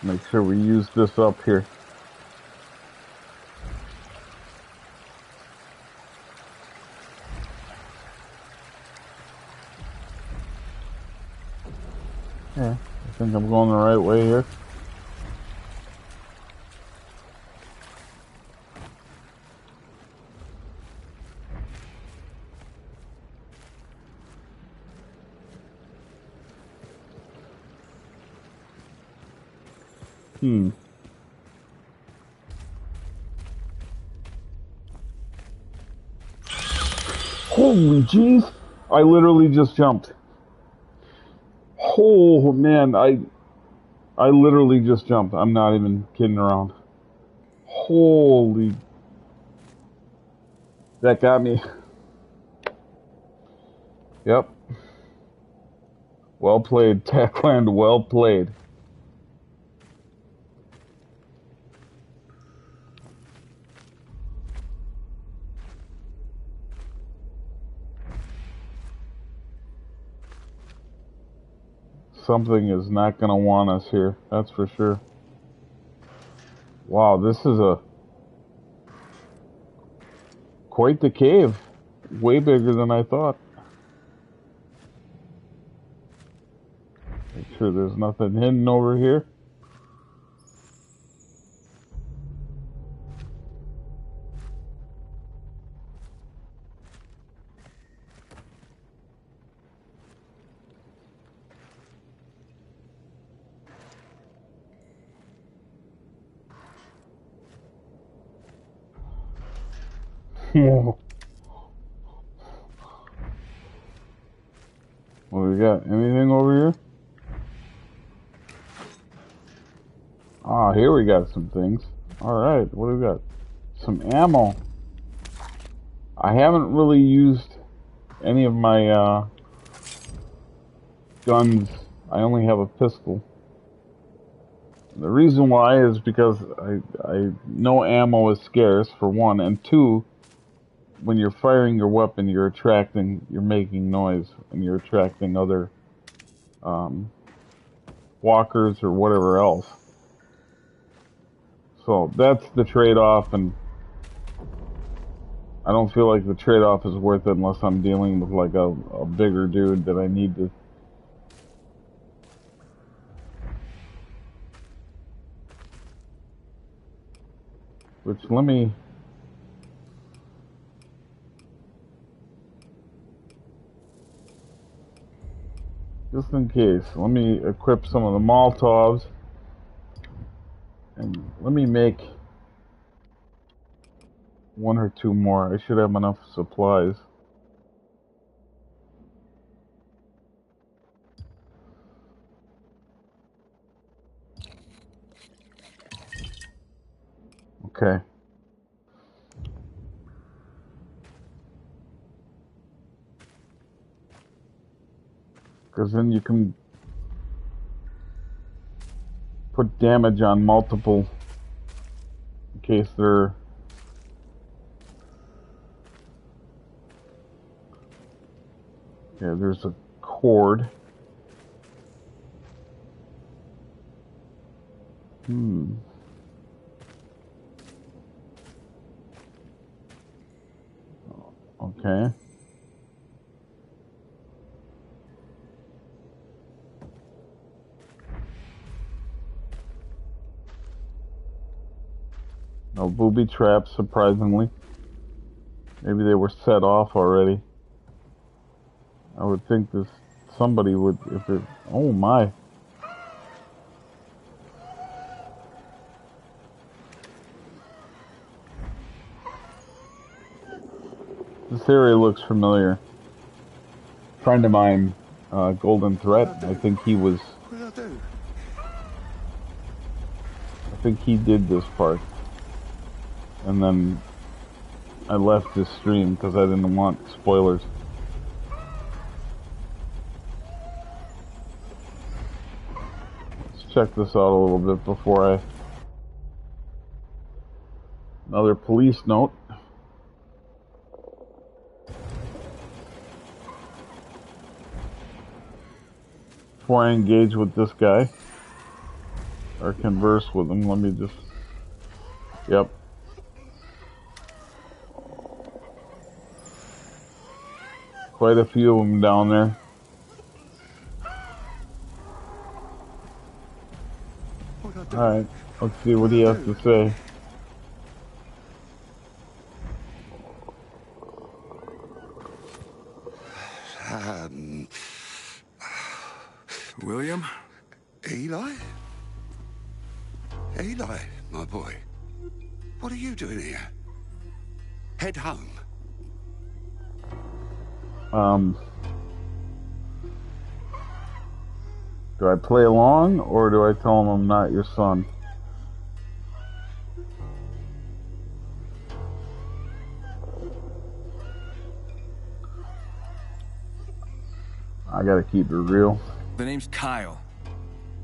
Make sure we use this up here. Yeah, I think I'm going the right way here. Holy jeez! I literally just jumped. Oh man, I literally just jumped. I'm not even kidding around. Holy... That got me. Yep. Well played, Techland, well played. Something is not going to want us here, that's for sure. Wow, this is quite the cave. Way bigger than I thought. Make sure there's nothing hidden over here. What do we got? Anything over here? Ah, here we got some things. Alright, what do we got? Some ammo. I haven't really used any of my guns. I only have a pistol. The reason why is because I know ammo is scarce, for one, and two, when you're firing your weapon, you're making noise, and you're attracting other walkers or whatever else. So that's the trade-off, and I don't feel like the trade-off is worth it unless I'm dealing with like a bigger dude that I need to... Which, let me... Just in case, let me equip some of the Molotovs. And let me make one or two more. I should have enough supplies. Okay. Because then you can put damage on multiple in case they're... Yeah, there's a cord. Okay. No booby traps, surprisingly. Maybe they were set off already. I would think this somebody would, if it... Oh my. This area looks familiar. Friend of mine, Golden Threat, I think he was... What did I do? I think he did this part. And then I left this stream because I didn't want spoilers. Let's check this out a little bit before I... Another police note. Before I engage with this guy or converse with him, let me just... Yep. Quite a few of them down there. Alright, let's see what he has to say. William? Eli? Eli, my boy. What are you doing here? Head home. Do I play along, or do I tell him I'm not your son? I gotta keep it real. The name's Kyle.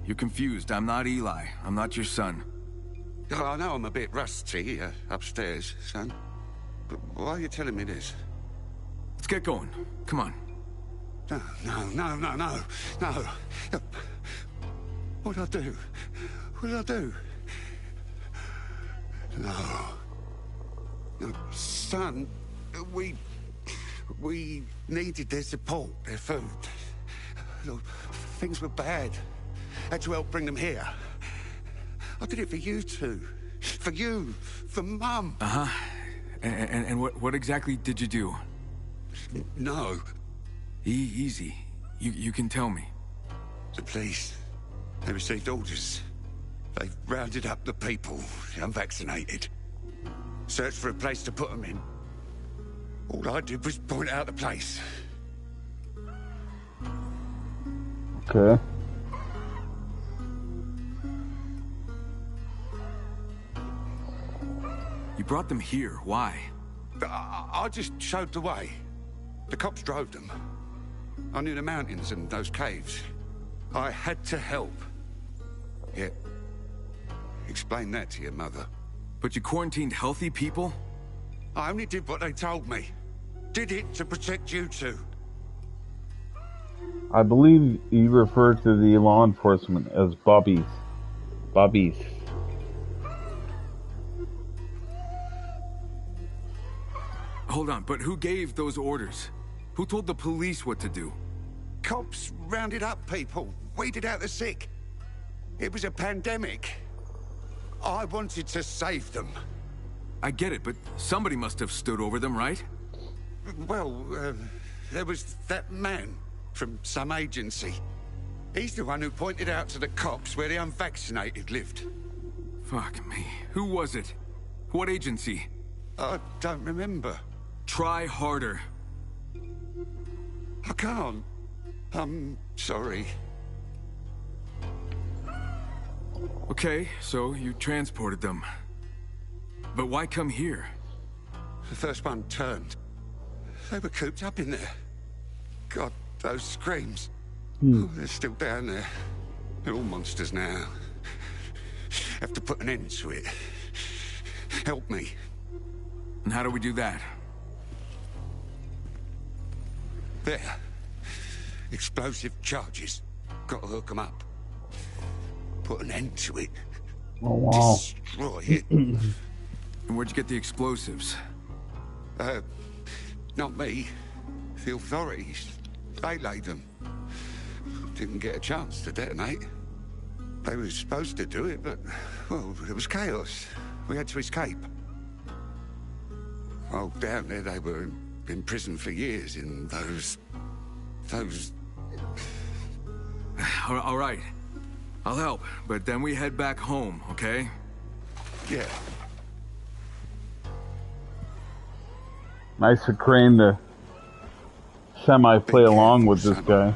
You're confused. I'm not Eli. I'm not your son. Oh, I know I'm a bit rusty upstairs, son. But why are you telling me this? Let's get going. Come on. No. What'd I do? What did I do? No, son, we needed their support, their food. Look, things were bad. Had to help bring them here. I did it for you two. For you. For Mum. Uh-huh. And what exactly did you do? No. Easy. You can tell me. The police. They received orders. They rounded up the people, the unvaccinated. Searched for a place to put them in. All I did was point out the place. Okay. You brought them here. Why? I just showed the way. The cops drove them. I knew the mountains and those caves. I had to help. Yeah. Explain that to your mother. But you quarantined healthy people? I only did what they told me. Did it to protect you two. I believe you refer to the law enforcement as bobbies. Bobbies. Hold on, but who gave those orders? Who told the police what to do? Cops rounded up people, weeded out the sick. It was a pandemic. I wanted to save them. I get it, but somebody must have stood over them, right? Well, there was that man from some agency. He's the one who pointed out to the cops where the unvaccinated lived. Fuck me. Who was it? What agency? I don't remember. Try harder. I can't. I'm sorry. Okay, so you transported them. But why come here? The first one turned. They were cooped up in there. God, those screams. Oh, they're still down there. They're all monsters now. Have to put an end to it. Help me. And how do we do that? There. Explosive charges. Got to hook them up. Put an end to it. Oh, wow. Destroy it. And where'd you get the explosives? Not me. The authorities. They laid them. Didn't get a chance to detonate. They were supposed to do it, but, well, it was chaos. We had to escape. Oh, down there they were in prison for years in those... All right. I'll help, but then we head back home, okay? Yeah. Nice of Crane to semi-play along with this guy.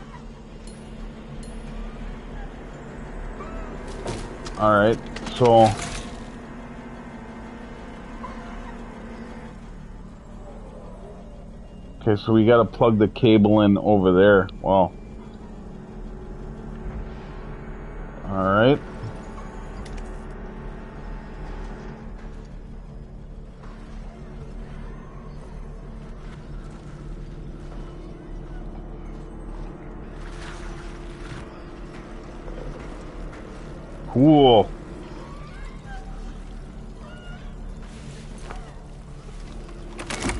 Alright, so... Okay, so we gotta plug the cable in over there. Wow. Alright. Cool.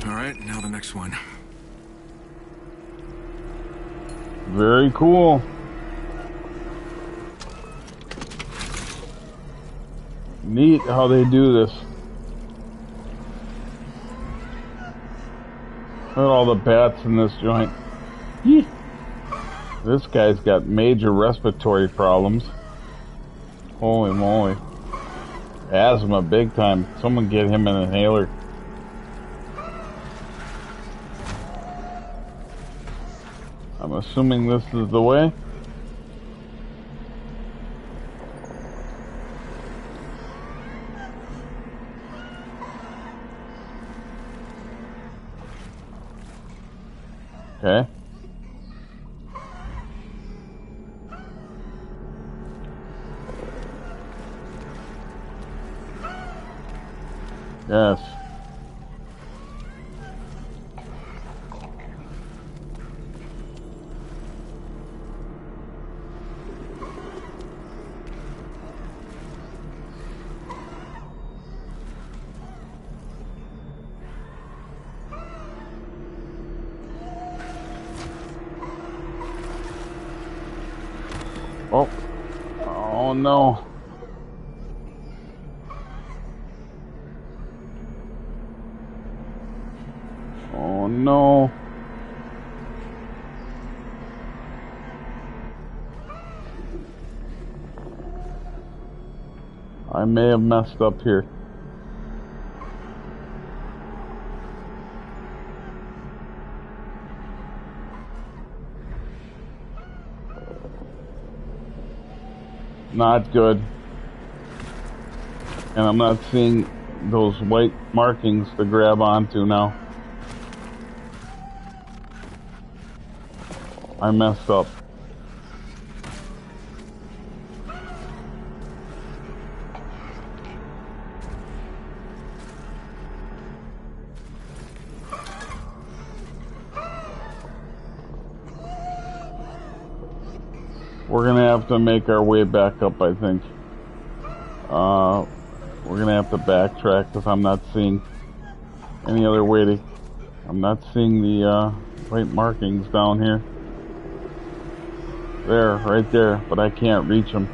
All right, now the next one. Very cool. Neat how they do this. Look at all the bats in this joint. Yee. This guy's got major respiratory problems. Holy moly. Asthma big time. Someone get him an inhaler. I'm assuming this is the way. Okay. Yes. Oh. Oh no. Oh no. I may have messed up here. Not good. And I'm not seeing those white markings to grab onto now. I messed up. We're gonna have to make our way back up, I think. We're gonna have to backtrack because I'm not seeing any other way to... I'm not seeing the white markings down here. There, right there, but I can't reach them.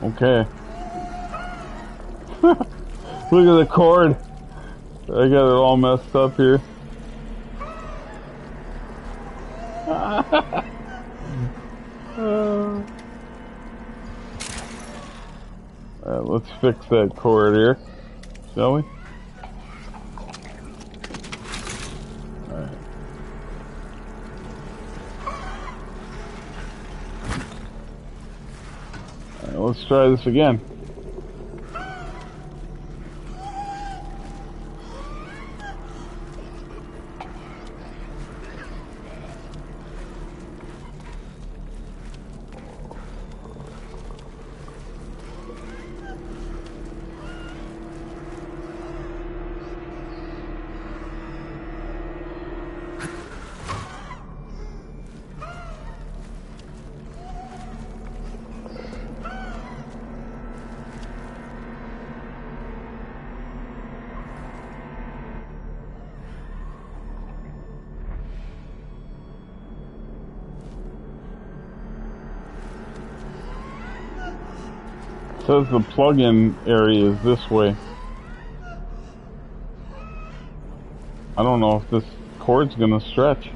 Okay. Look at the cord. I got it all messed up here. Let's fix that cord here. Shall we? Alright. Alright, let's try this again. Says the plug-in area is this way. I don't know if this cord's gonna stretch.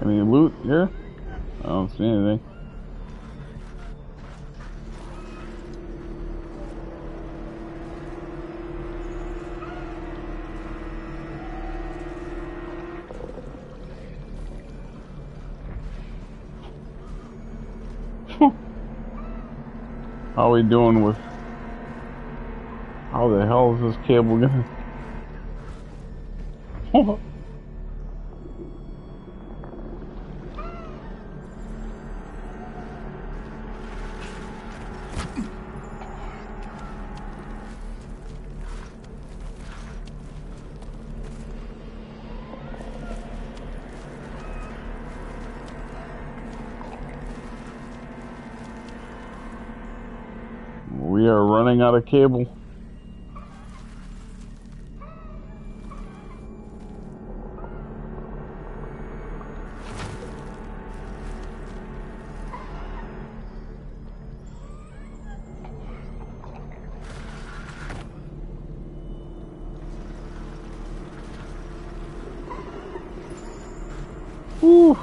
Any loot here? I don't see anything. How are we doing with... How the hell is this cable gonna... We are running out of cable. Woo.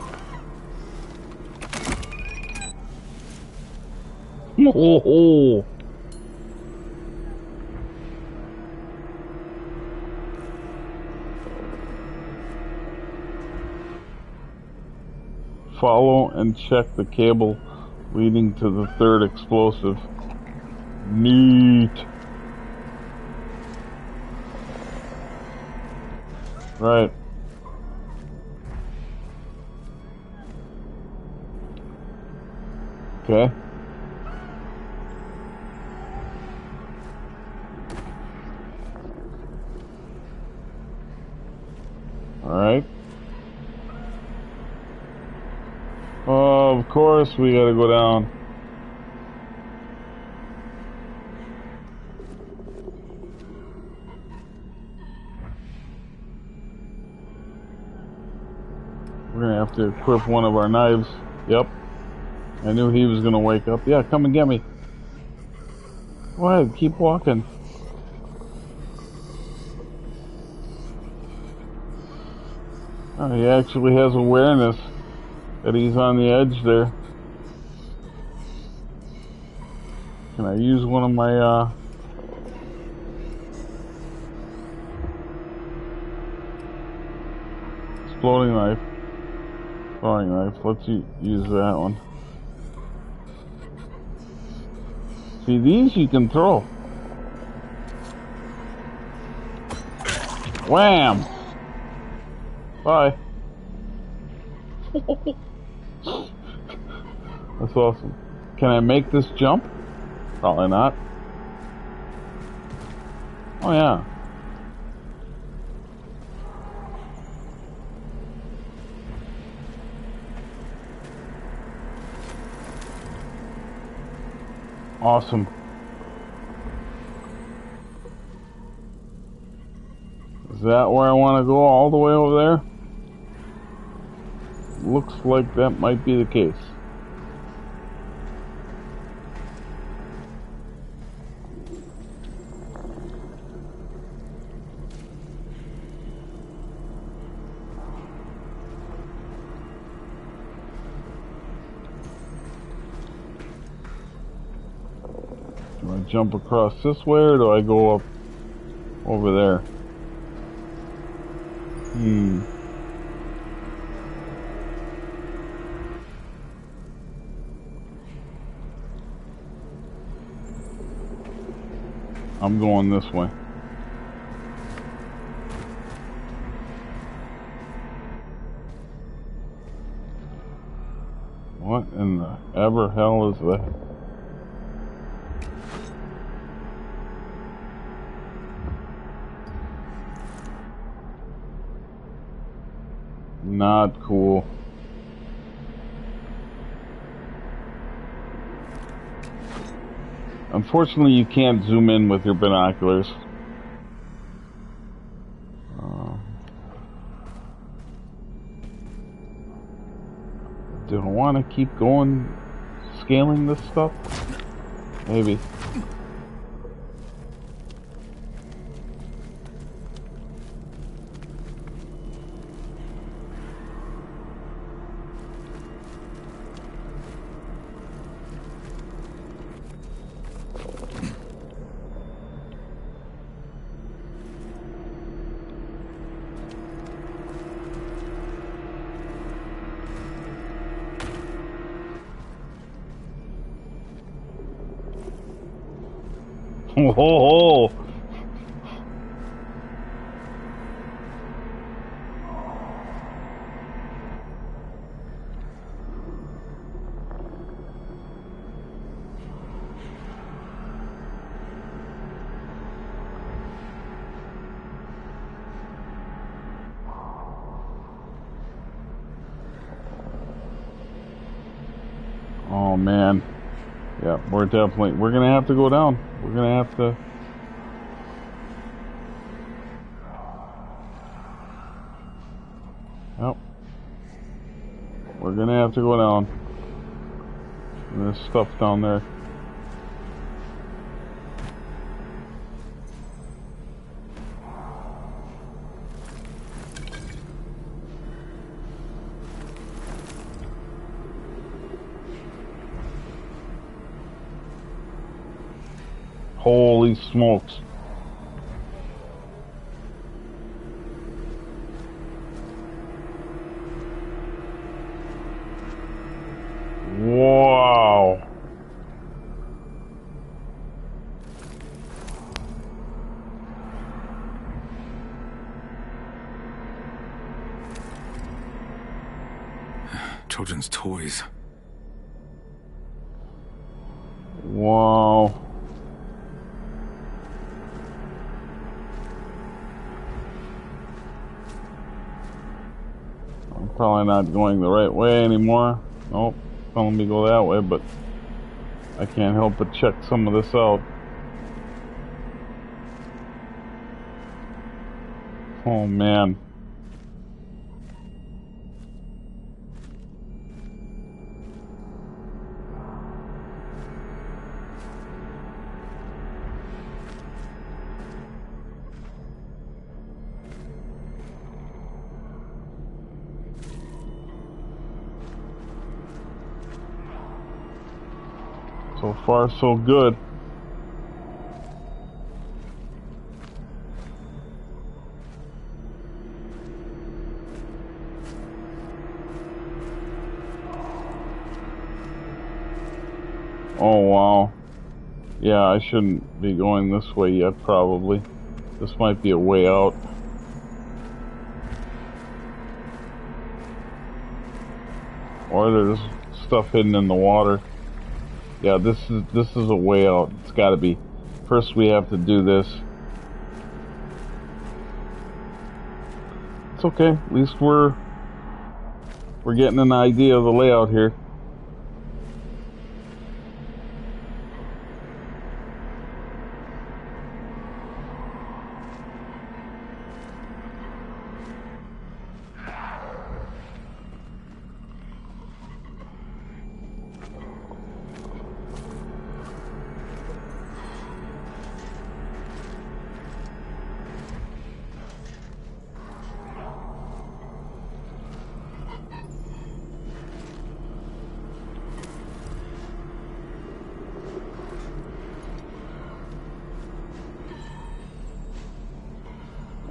Oh. Follow and check the cable leading to the third explosive. Neat. Right. Okay. Alright. Of course we gotta go down. We're gonna have to equip one of our knives. Yep. I knew he was gonna wake up. Yeah, come and get me. Go ahead, keep walking. Oh, he actually has awareness that he's on the edge there. Can I use one of my, exploding knife? Throwing knife. Let's use that one. See, these you can throw. Wham! Bye. That's awesome. Can I make this jump? Probably not. Oh yeah. Awesome. Is that where I want to go, all the way over there? Looks like that might be the case. Do I jump across this way, or do I go up over there? I'm going this way. What in the ever hell is that? Not cool. Unfortunately, you can't zoom in with your binoculars. Do I want to keep going, scaling this stuff? Maybe. Whoa! Oh man. Yeah, we're gonna have to go down. We're gonna have to. Yep. We're gonna have to go down. There's stuff down there. Holy smokes. Wow. Children's toys. Wow. I'm probably not going the right way anymore. Nope, telling me to go that way, but I can't help but check some of this out. Oh man. So far, so good. Oh wow. Yeah, I shouldn't be going this way yet, probably. This might be a way out. Or there's stuff hidden in the water. Yeah, this is a way out. It's gotta be. First we have to do this. It's okay. At least we're getting an idea of the layout here.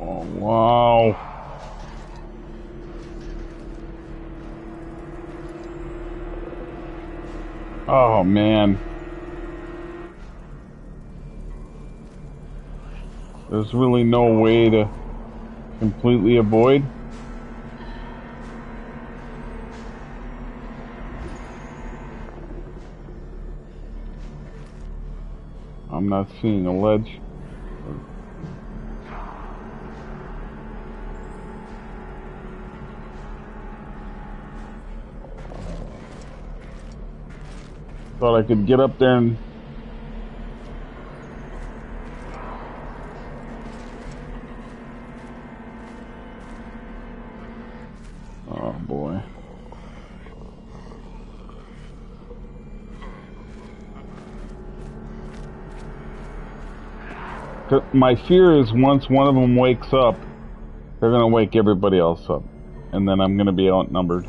Oh, wow. Oh, man. There's really no way to completely avoid. I'm not seeing a ledge. Thought I could get up there and... Oh boy. My fear is once one of them wakes up, they're gonna wake everybody else up. And then I'm gonna be outnumbered.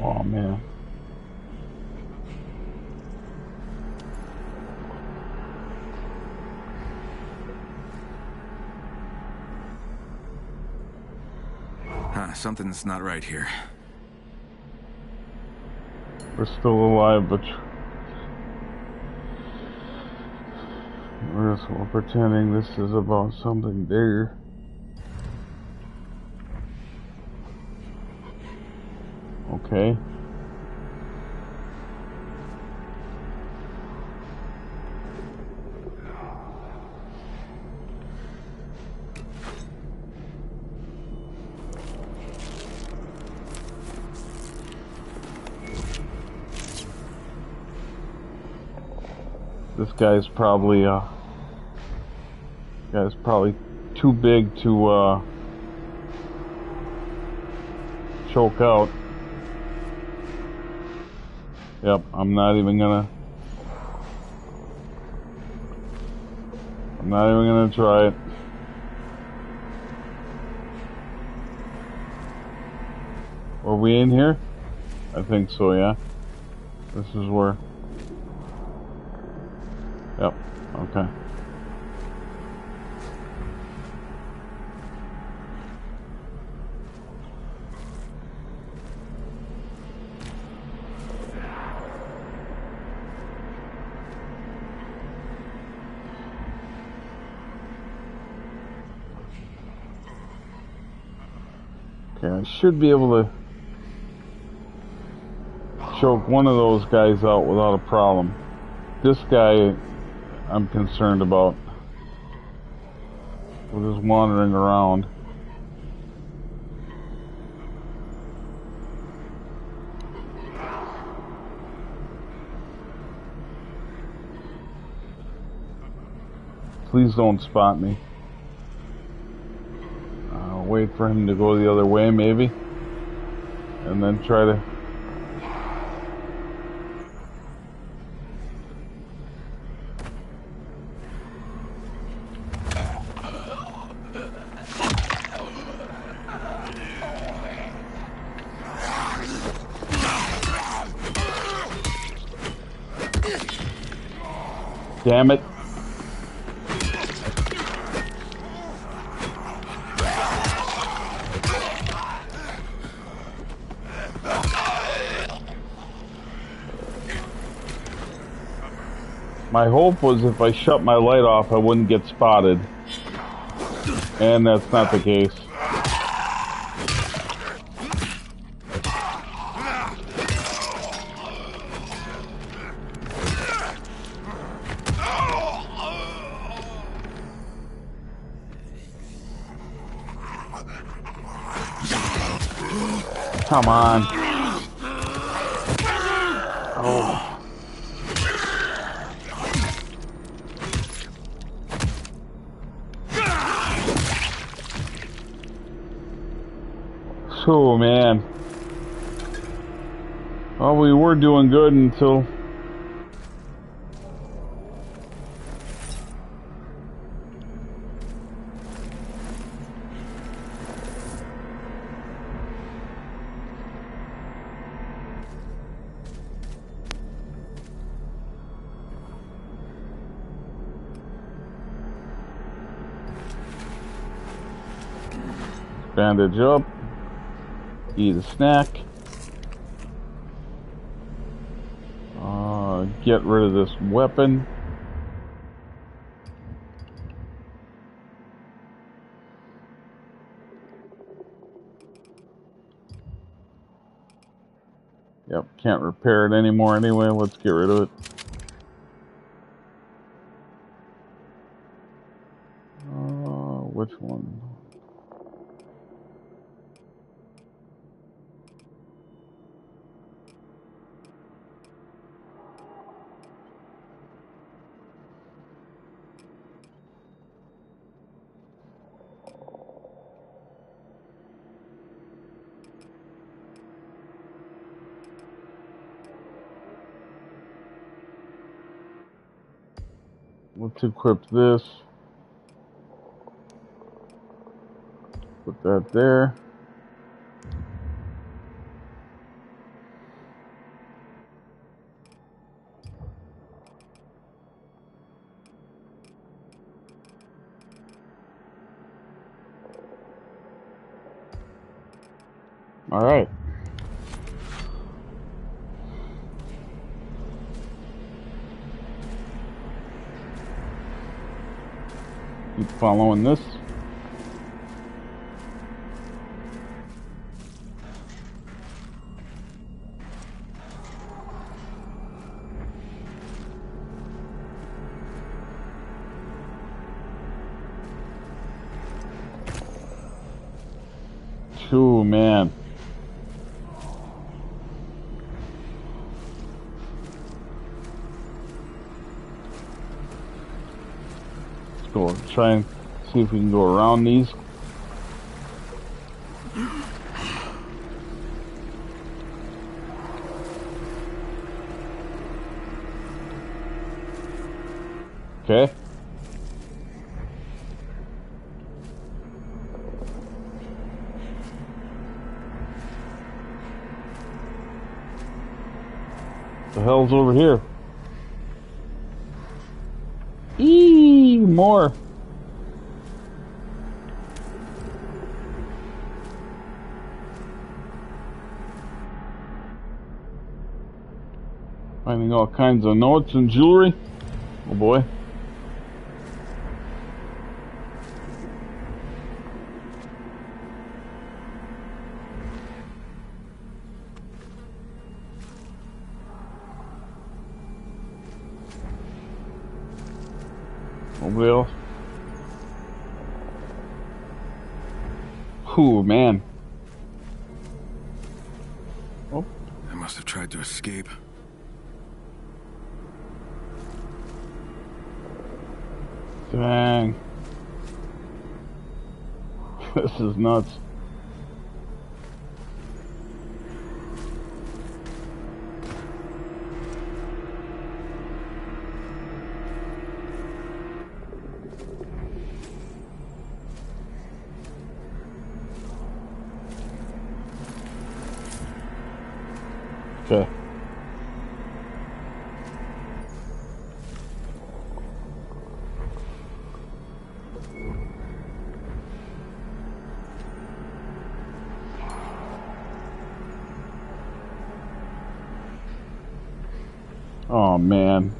Oh man. Something's not right here. We're still alive, but we're pretending this is about something bigger. Okay. This guy's probably too big to choke out. Yep, I'm not even gonna try it. Are we in here? I think so, yeah. This is where... Yep, okay. Okay, I should be able to choke one of those guys out without a problem. This guy I'm concerned about. We're just wandering around. Please don't spot me. I'll wait for him to go the other way maybe, and then try to... Damn it. My hope was if I shut my light off, I wouldn't get spotted. And that's not the case. Come on. Oh. Oh man. Well, we were doing good until... Bandage up. Eat a snack. Get rid of this weapon. Yep, can't repair it anymore anyway. Let's get rid of it. Which one? Let's equip this. Put that there. All right. Keep following this. Oh man. Let's go try and see if we can go around these. Okay. The hell's over here? More. Finding all kinds of notes and jewelry. Oh boy. Nobody else. Ooh, man. Oh. I must have tried to escape. Dang. This is nuts. Okay. Oh man.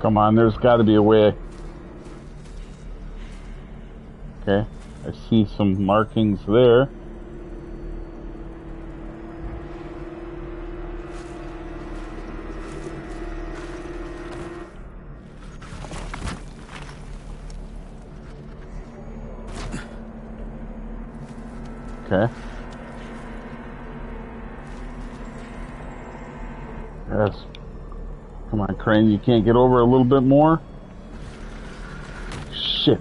Come on, there's got to be a way. Okay, I see some markings there. Okay. Yes. Come on, Crane, you can't get over a little bit more? Shit.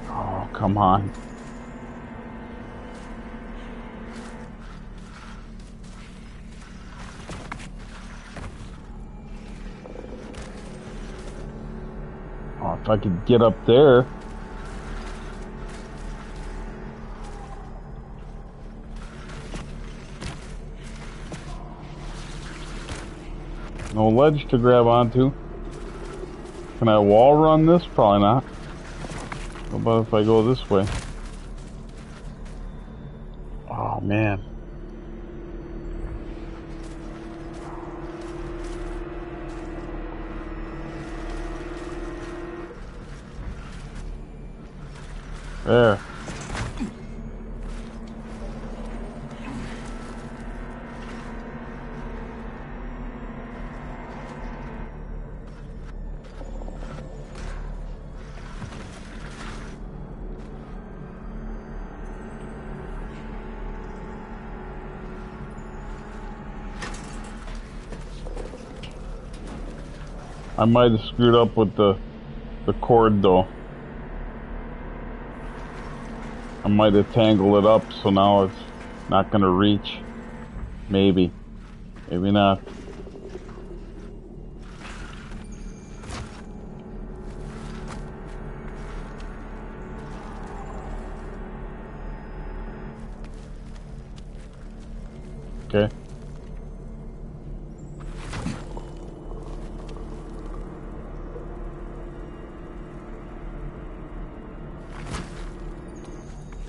Oh, come on. Oh, if I could get up there. No ledge to grab onto. Can I wall run this? Probably not. What about if I go this way? Oh, man. There. I might have screwed up with the cord though. I might have tangled it up so now it's not gonna reach. Maybe. Maybe not. Okay.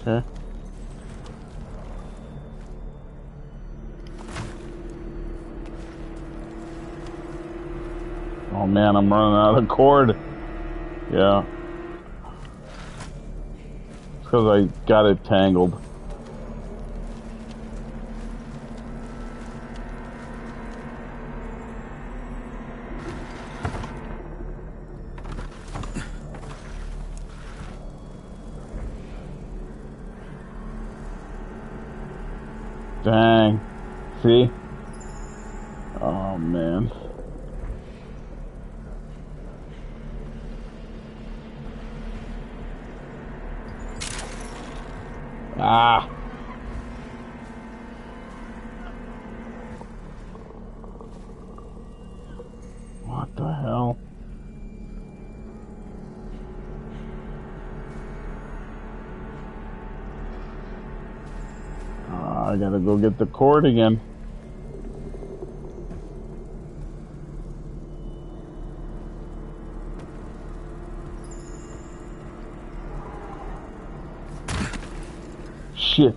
Okay. Oh man, I'm running out of cord. Yeah. It's because I got it tangled. Dang. See? Oh, man. Ah. What the hell? I gotta go get the cord again. Shit.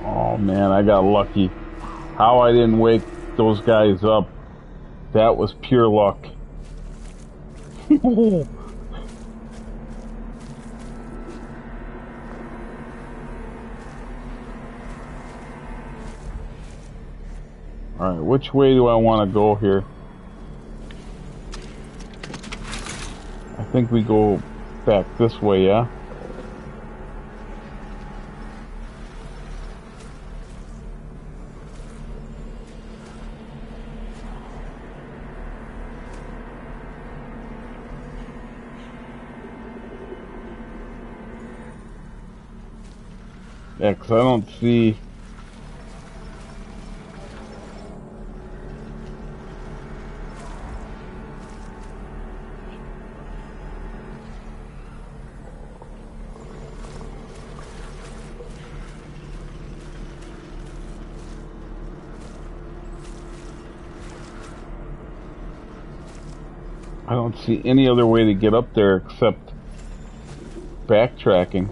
Oh man, I got lucky. How I didn't wake those guys up, that was pure luck. Alright, which way do I want to go here? I think we go back this way, yeah? Yeah, 'cause I don't see... I don't see any other way to get up there except backtracking.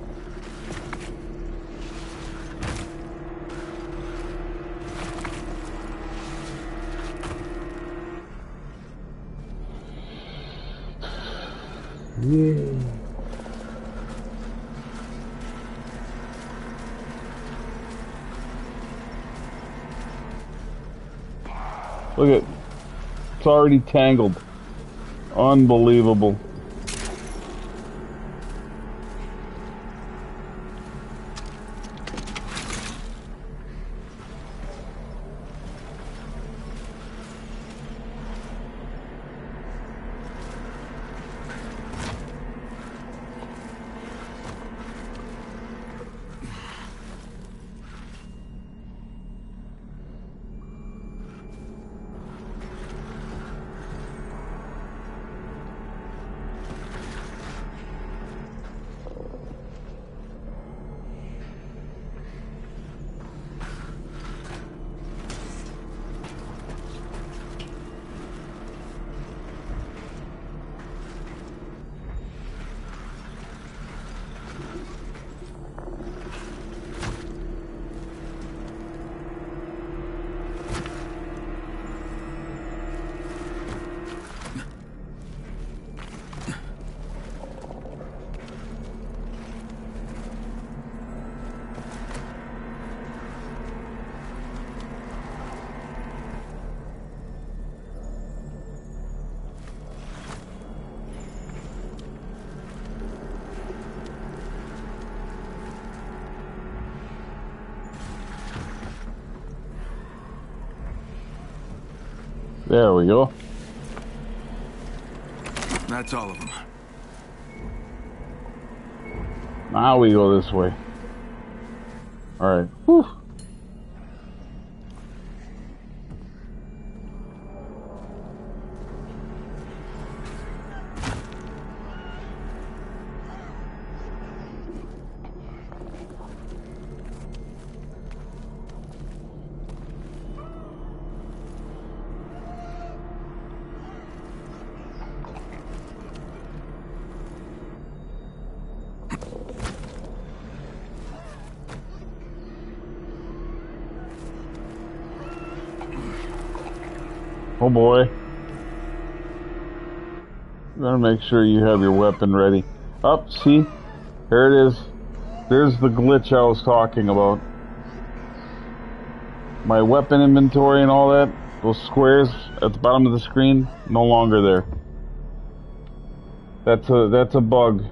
Yeah. Look at it. It's already tangled. Unbelievable. There we go. That's all of them. Now we go this way. Alright. Whew. Oh boy. You gotta make sure you have your weapon ready. Up, see? There it is. There's the glitch I was talking about. My weapon inventory and all that, those squares at the bottom of the screen, no longer there. That's a bug.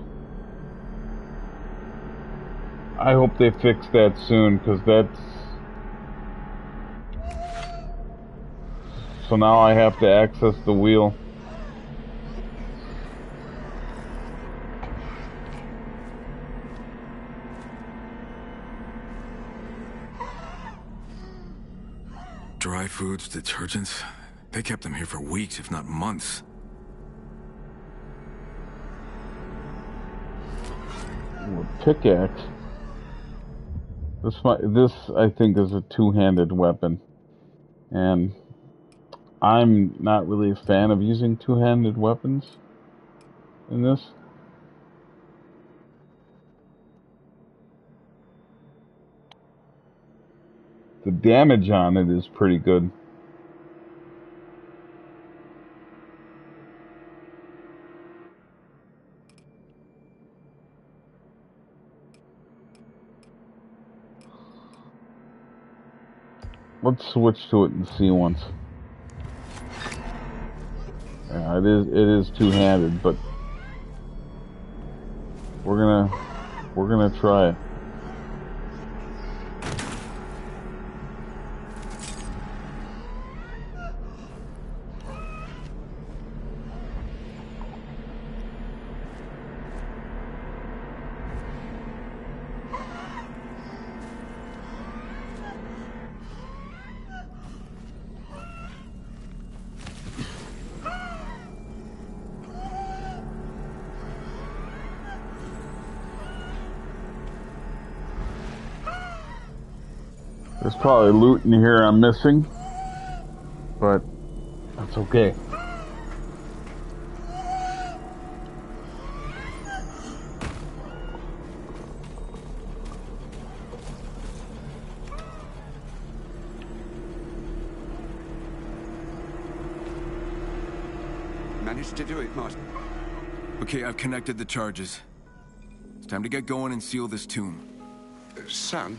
I hope they fix that soon, because that's... So now I have to access the wheel. Dry foods, detergents. They kept them here for weeks, if not months. Ooh, a pickaxe. This I think is a two-handed weapon, and I'm not really a fan of using two-handed weapons in this. The damage on it is pretty good. Let's switch to it and see once. Yeah, it is two-handed, but we're gonna try it. There's probably loot in here I'm missing, but that's okay. managed to do it, Master. Okay, I've connected the charges. It's time to get going and seal this tomb. Son?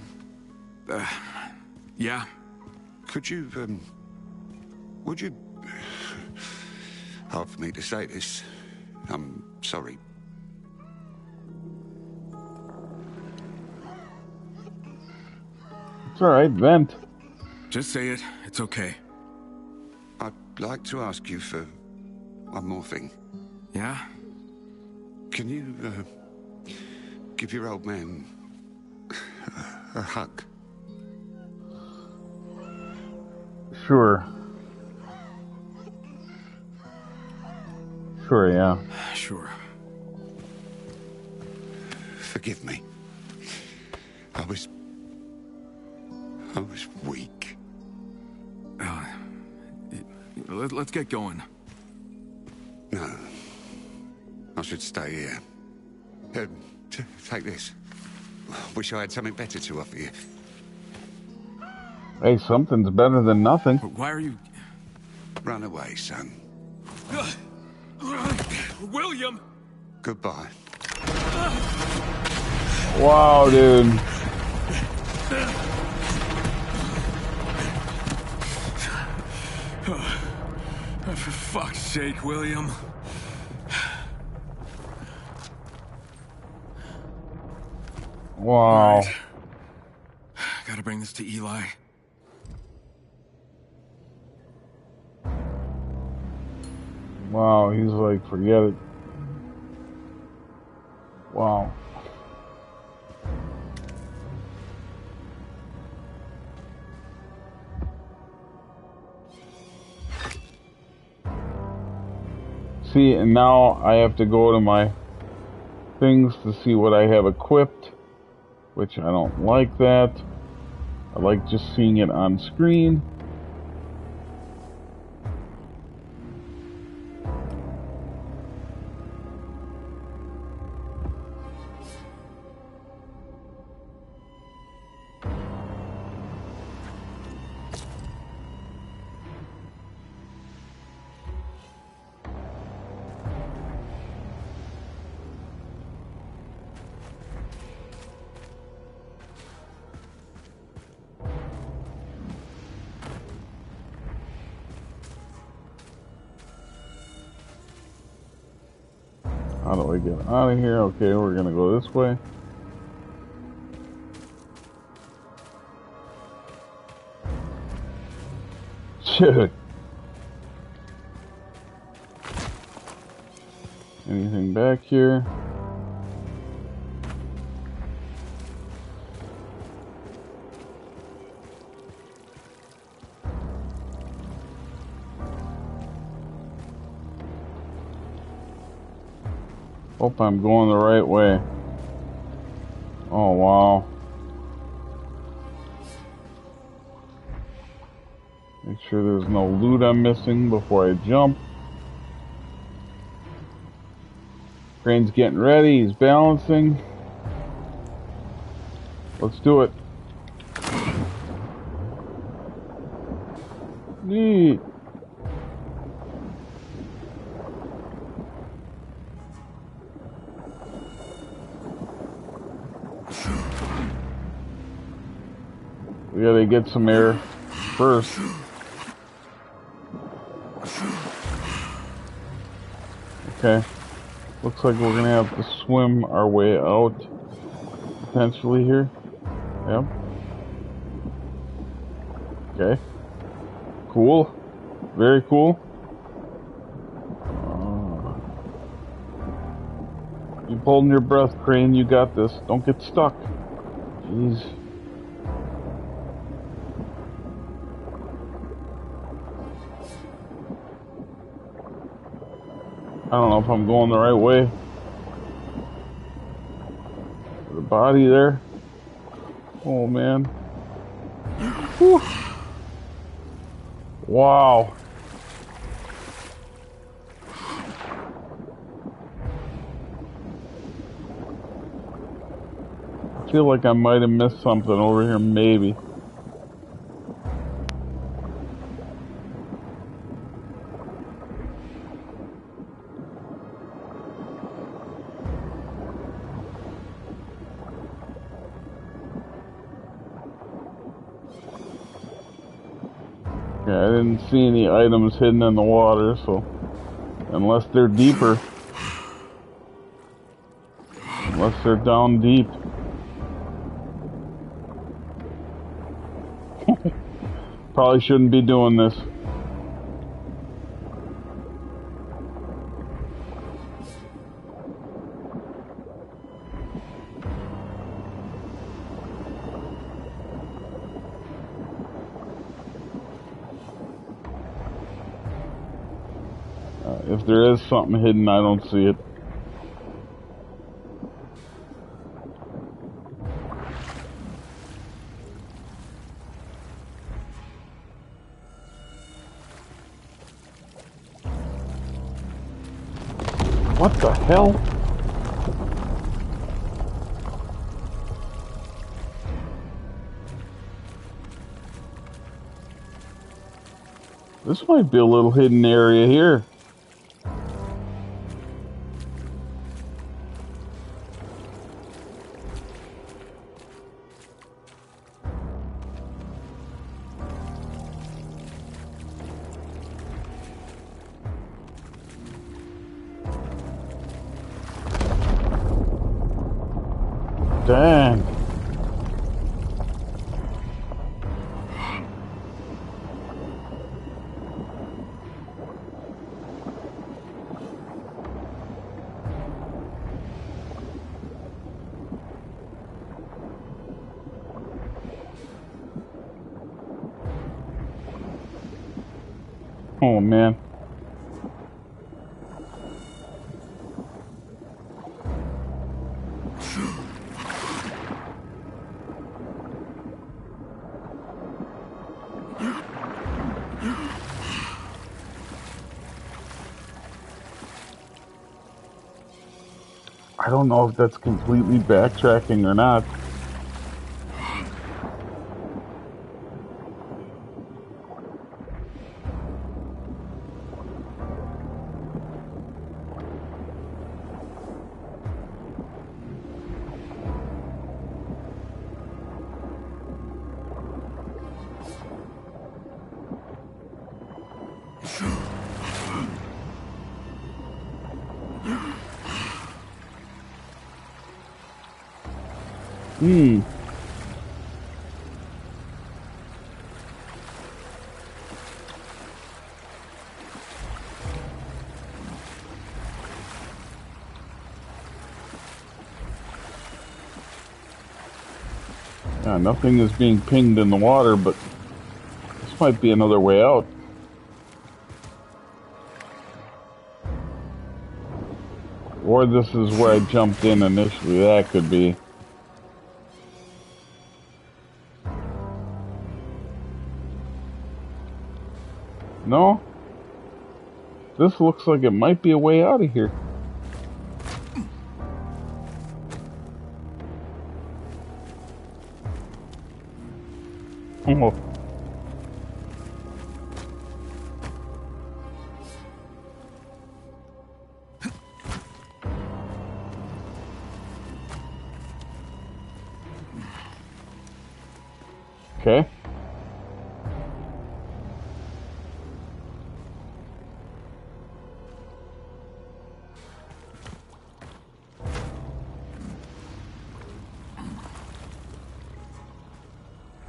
Yeah? Could you, would you... Hard for me to say this. I'm sorry. It's alright, vent. Just say it. It's okay. I'd like to ask you for one more thing. Yeah? Can you, give your old man a hug? Sure. Sure, yeah. Sure. Forgive me. I was weak. Let's get going. No. I should stay here. Take this. Wish I had something better to offer you. Hey, something's better than nothing. Why are you... Run away, son. William! Goodbye. Wow, dude. For fuck's sake, William. Wow. Right. Gotta bring this to Eli. Wow, he's like, forget it. Wow. See, and now I have to go to my things to see what I have equipped, which I don't like that. I like just seeing it on screen. How do I get out of here? Okay, we're gonna go this way. Shit. Anything back here? Hope I'm going the right way. Oh, wow. Make sure there's no loot I'm missing before I jump. Crane's getting ready. He's balancing. Let's do it. Neat. We gotta get some air first. Okay. Looks like we're gonna have to swim our way out potentially here. Yep. Okay. Cool. Very cool. Keep holding your breath, Crane. You got this. Don't get stuck. Jeez. I don't know if I'm going the right way. The body there. Oh man. Whew. Wow. I feel like I might have missed something over here, maybe. I didn't see any items hidden in the water, so unless they're deeper. Unless they're down deep. Probably shouldn't be doing this. If there is something hidden, I don't see it. What the hell? This might be a little hidden area here. Dang. Oh man. I don't know if that's completely backtracking or not. Nothing is being pinged in the water, but this might be another way out. Or this is where I jumped in initially. That could be. No? This looks like it might be a way out of here. Oh. Okay.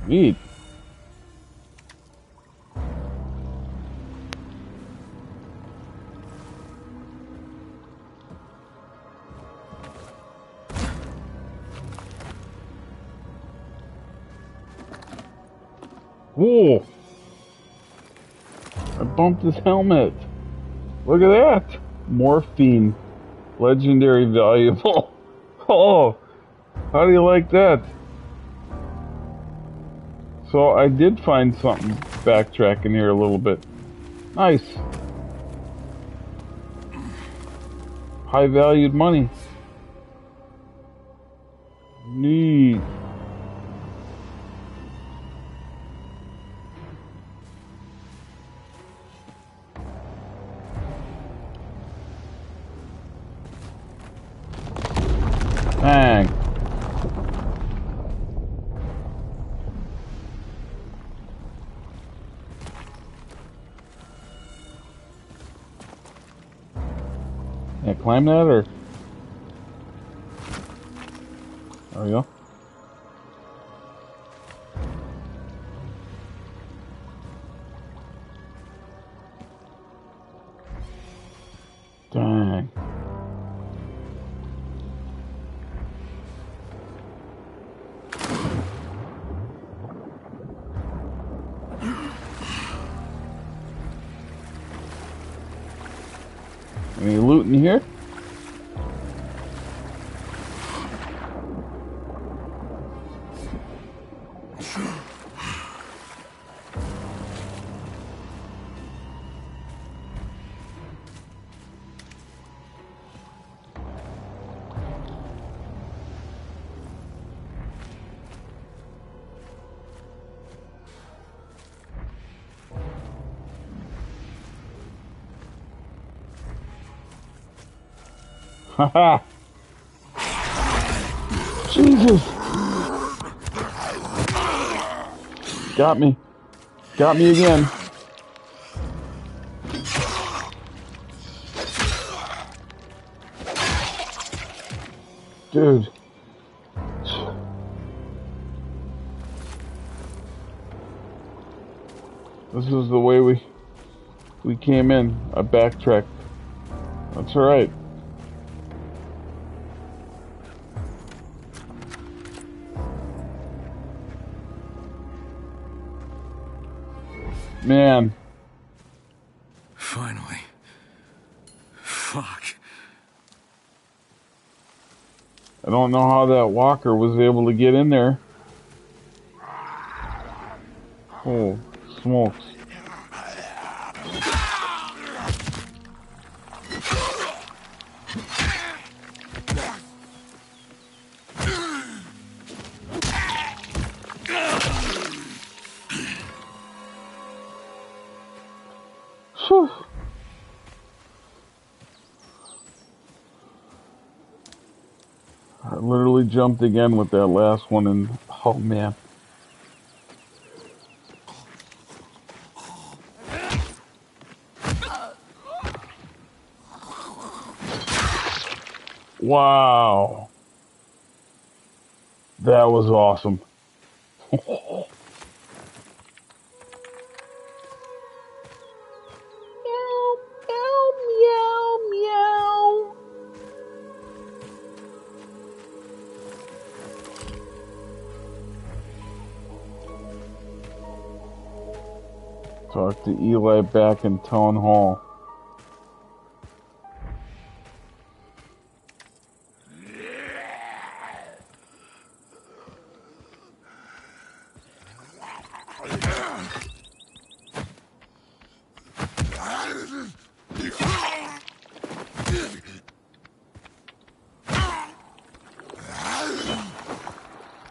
Neat. Whoa! I bumped his helmet. Look at that! Morphine. Legendary valuable. Oh! How do you like that? So I did find something backtracking here a little bit. Nice. High valued money. Neat. Dang. climb that, or? There we go. Dang. Any loot in here? Haha! Jesus! Got me. Got me again. Dude. This is the way we came in. I backtracked. That's alright. Man. Finally. Fuck. I don't know how that walker was able to get in there. Oh, smokes. Whew. I literally jumped again with that last one, and oh man. Wow. That was awesome. Talk to Eli back in Town Hall.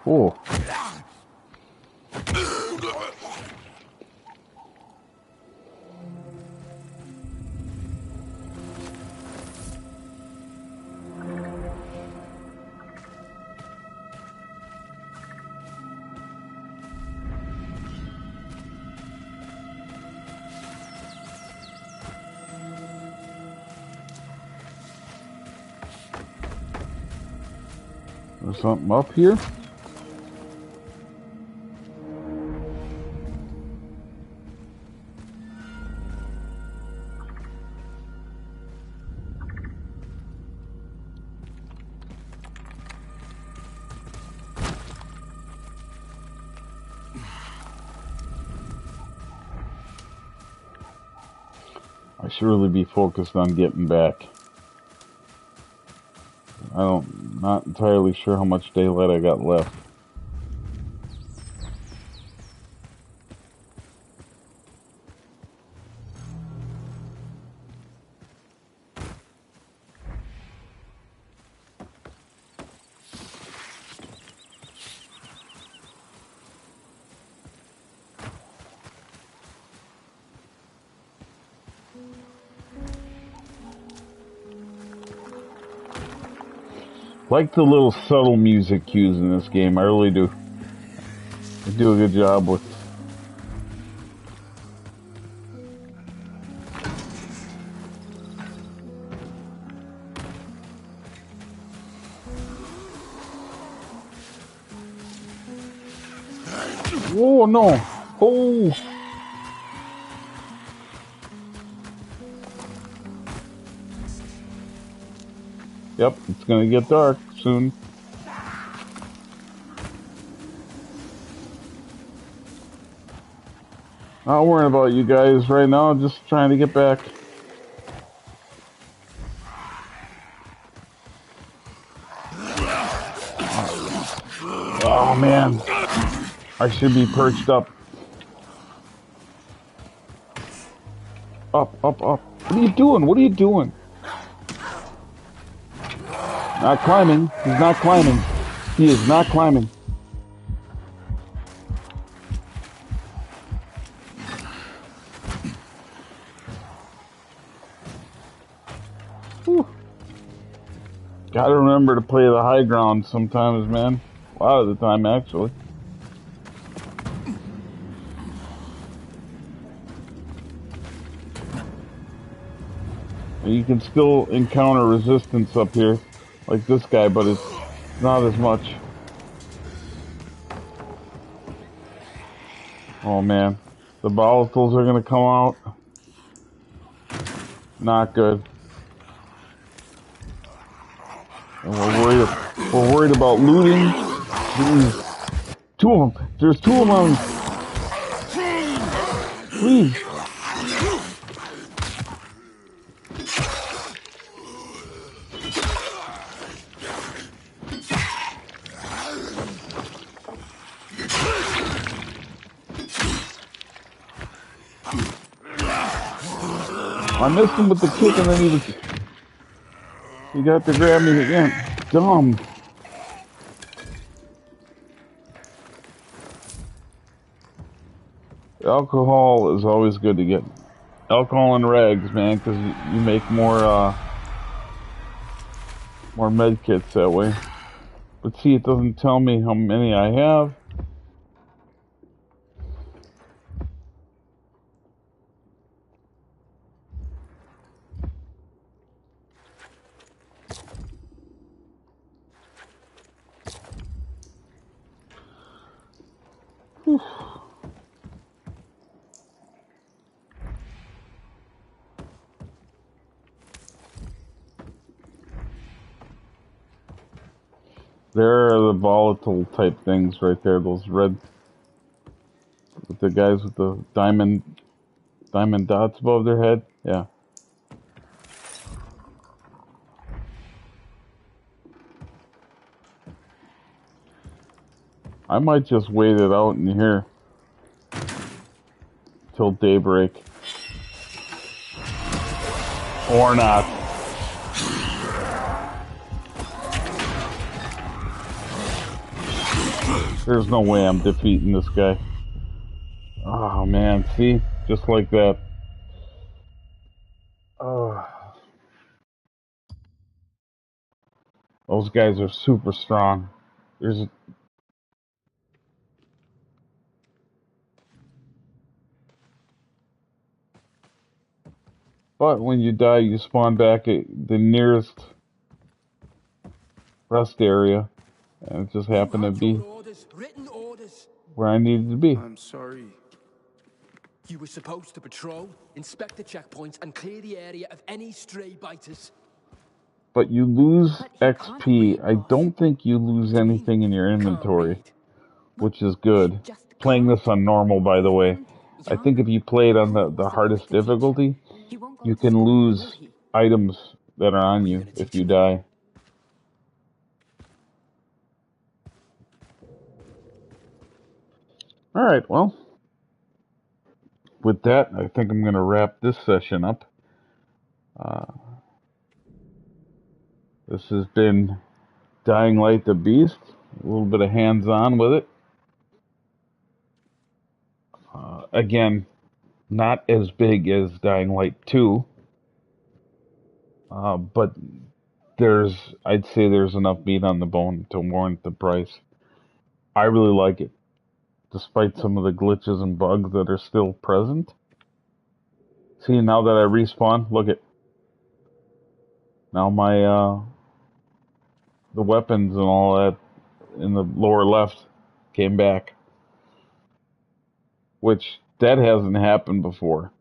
Oh. There's something up here? I should really be focused on getting back. Not entirely sure how much daylight I got left. Like the little subtle music cues in this game, I really do. They do a good job with. Oh no! Oh! Yep, it's gonna get dark soon. Not worrying about you guys right now, just trying to get back. Oh man, I should be perched up. Up, up, up. What are you doing? What are you doing? Not climbing. He's not climbing. He is not climbing. Whew. Gotta remember to play the high ground sometimes, man. A lot of the time, actually. You can still encounter resistance up here, like this guy, but it's not as much. Oh man, the volatiles are gonna come out. Not good. And we're worried about looting. Two of them. There's two of them. Please. I missed him with the kick and then he got to grab me again. Dumb. Alcohol is always good to get. Alcohol and rags, man, because you make more med kits that way. But see, it doesn't tell me how many I have. Whew. There are the volatile type things right there, those red, with the guys with the diamond dots above their head. Yeah. I might just wait it out in here till daybreak. Or not. There's no way I'm defeating this guy. Oh man, see? Just like that. Those guys are super strong. But when you die, you spawn back at the nearest rest area. And it just happened to be written orders. where I needed to be. I'm sorry. You were supposed to patrol, inspect the checkpoints, and clear the area of any stray biters. But you lose XP. I don't think you lose anything in your inventory, which is good. Playing this on normal, by the way. I think if you play it on the hardest difficulty, you can lose items that are on you if you die. Alright, well, with that, I think I'm going to wrap this session up. This has been Dying Light the Beast, a little bit of hands-on with it. Again, not as big as Dying Light 2, but I'd say there's enough meat on the bone to warrant the price. I really like it, despite some of the glitches and bugs that are still present. See, now that I respawn, look at now my the weapons and all that in the lower left came back. which that hasn't happened before.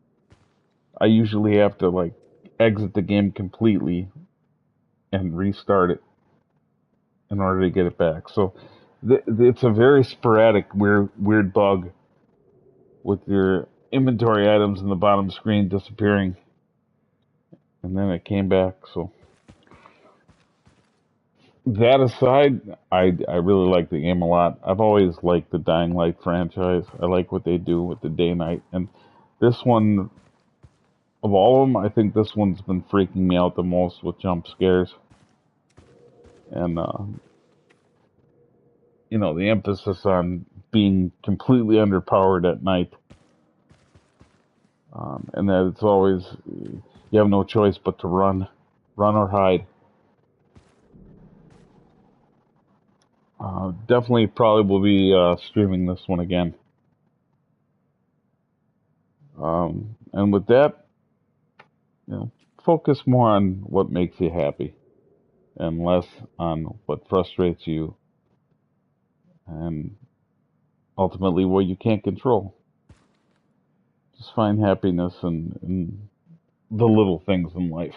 I usually have to like exit the game completely and restart it in order to get it back. So it's a very sporadic, weird bug with your inventory items in the bottom screen disappearing, and then it came back. So that aside, I really like the game a lot. I've always liked the Dying Light franchise. I like what they do with the day night, and this one of all of them, I think this one's been freaking me out the most with jump scares, and the emphasis on being completely underpowered at night, and that it's always you have no choice but to run or hide. Definitely, probably will be streaming this one again. And with that, focus more on what makes you happy and less on what frustrates you and ultimately what you can't control. Just find happiness in the little things in life.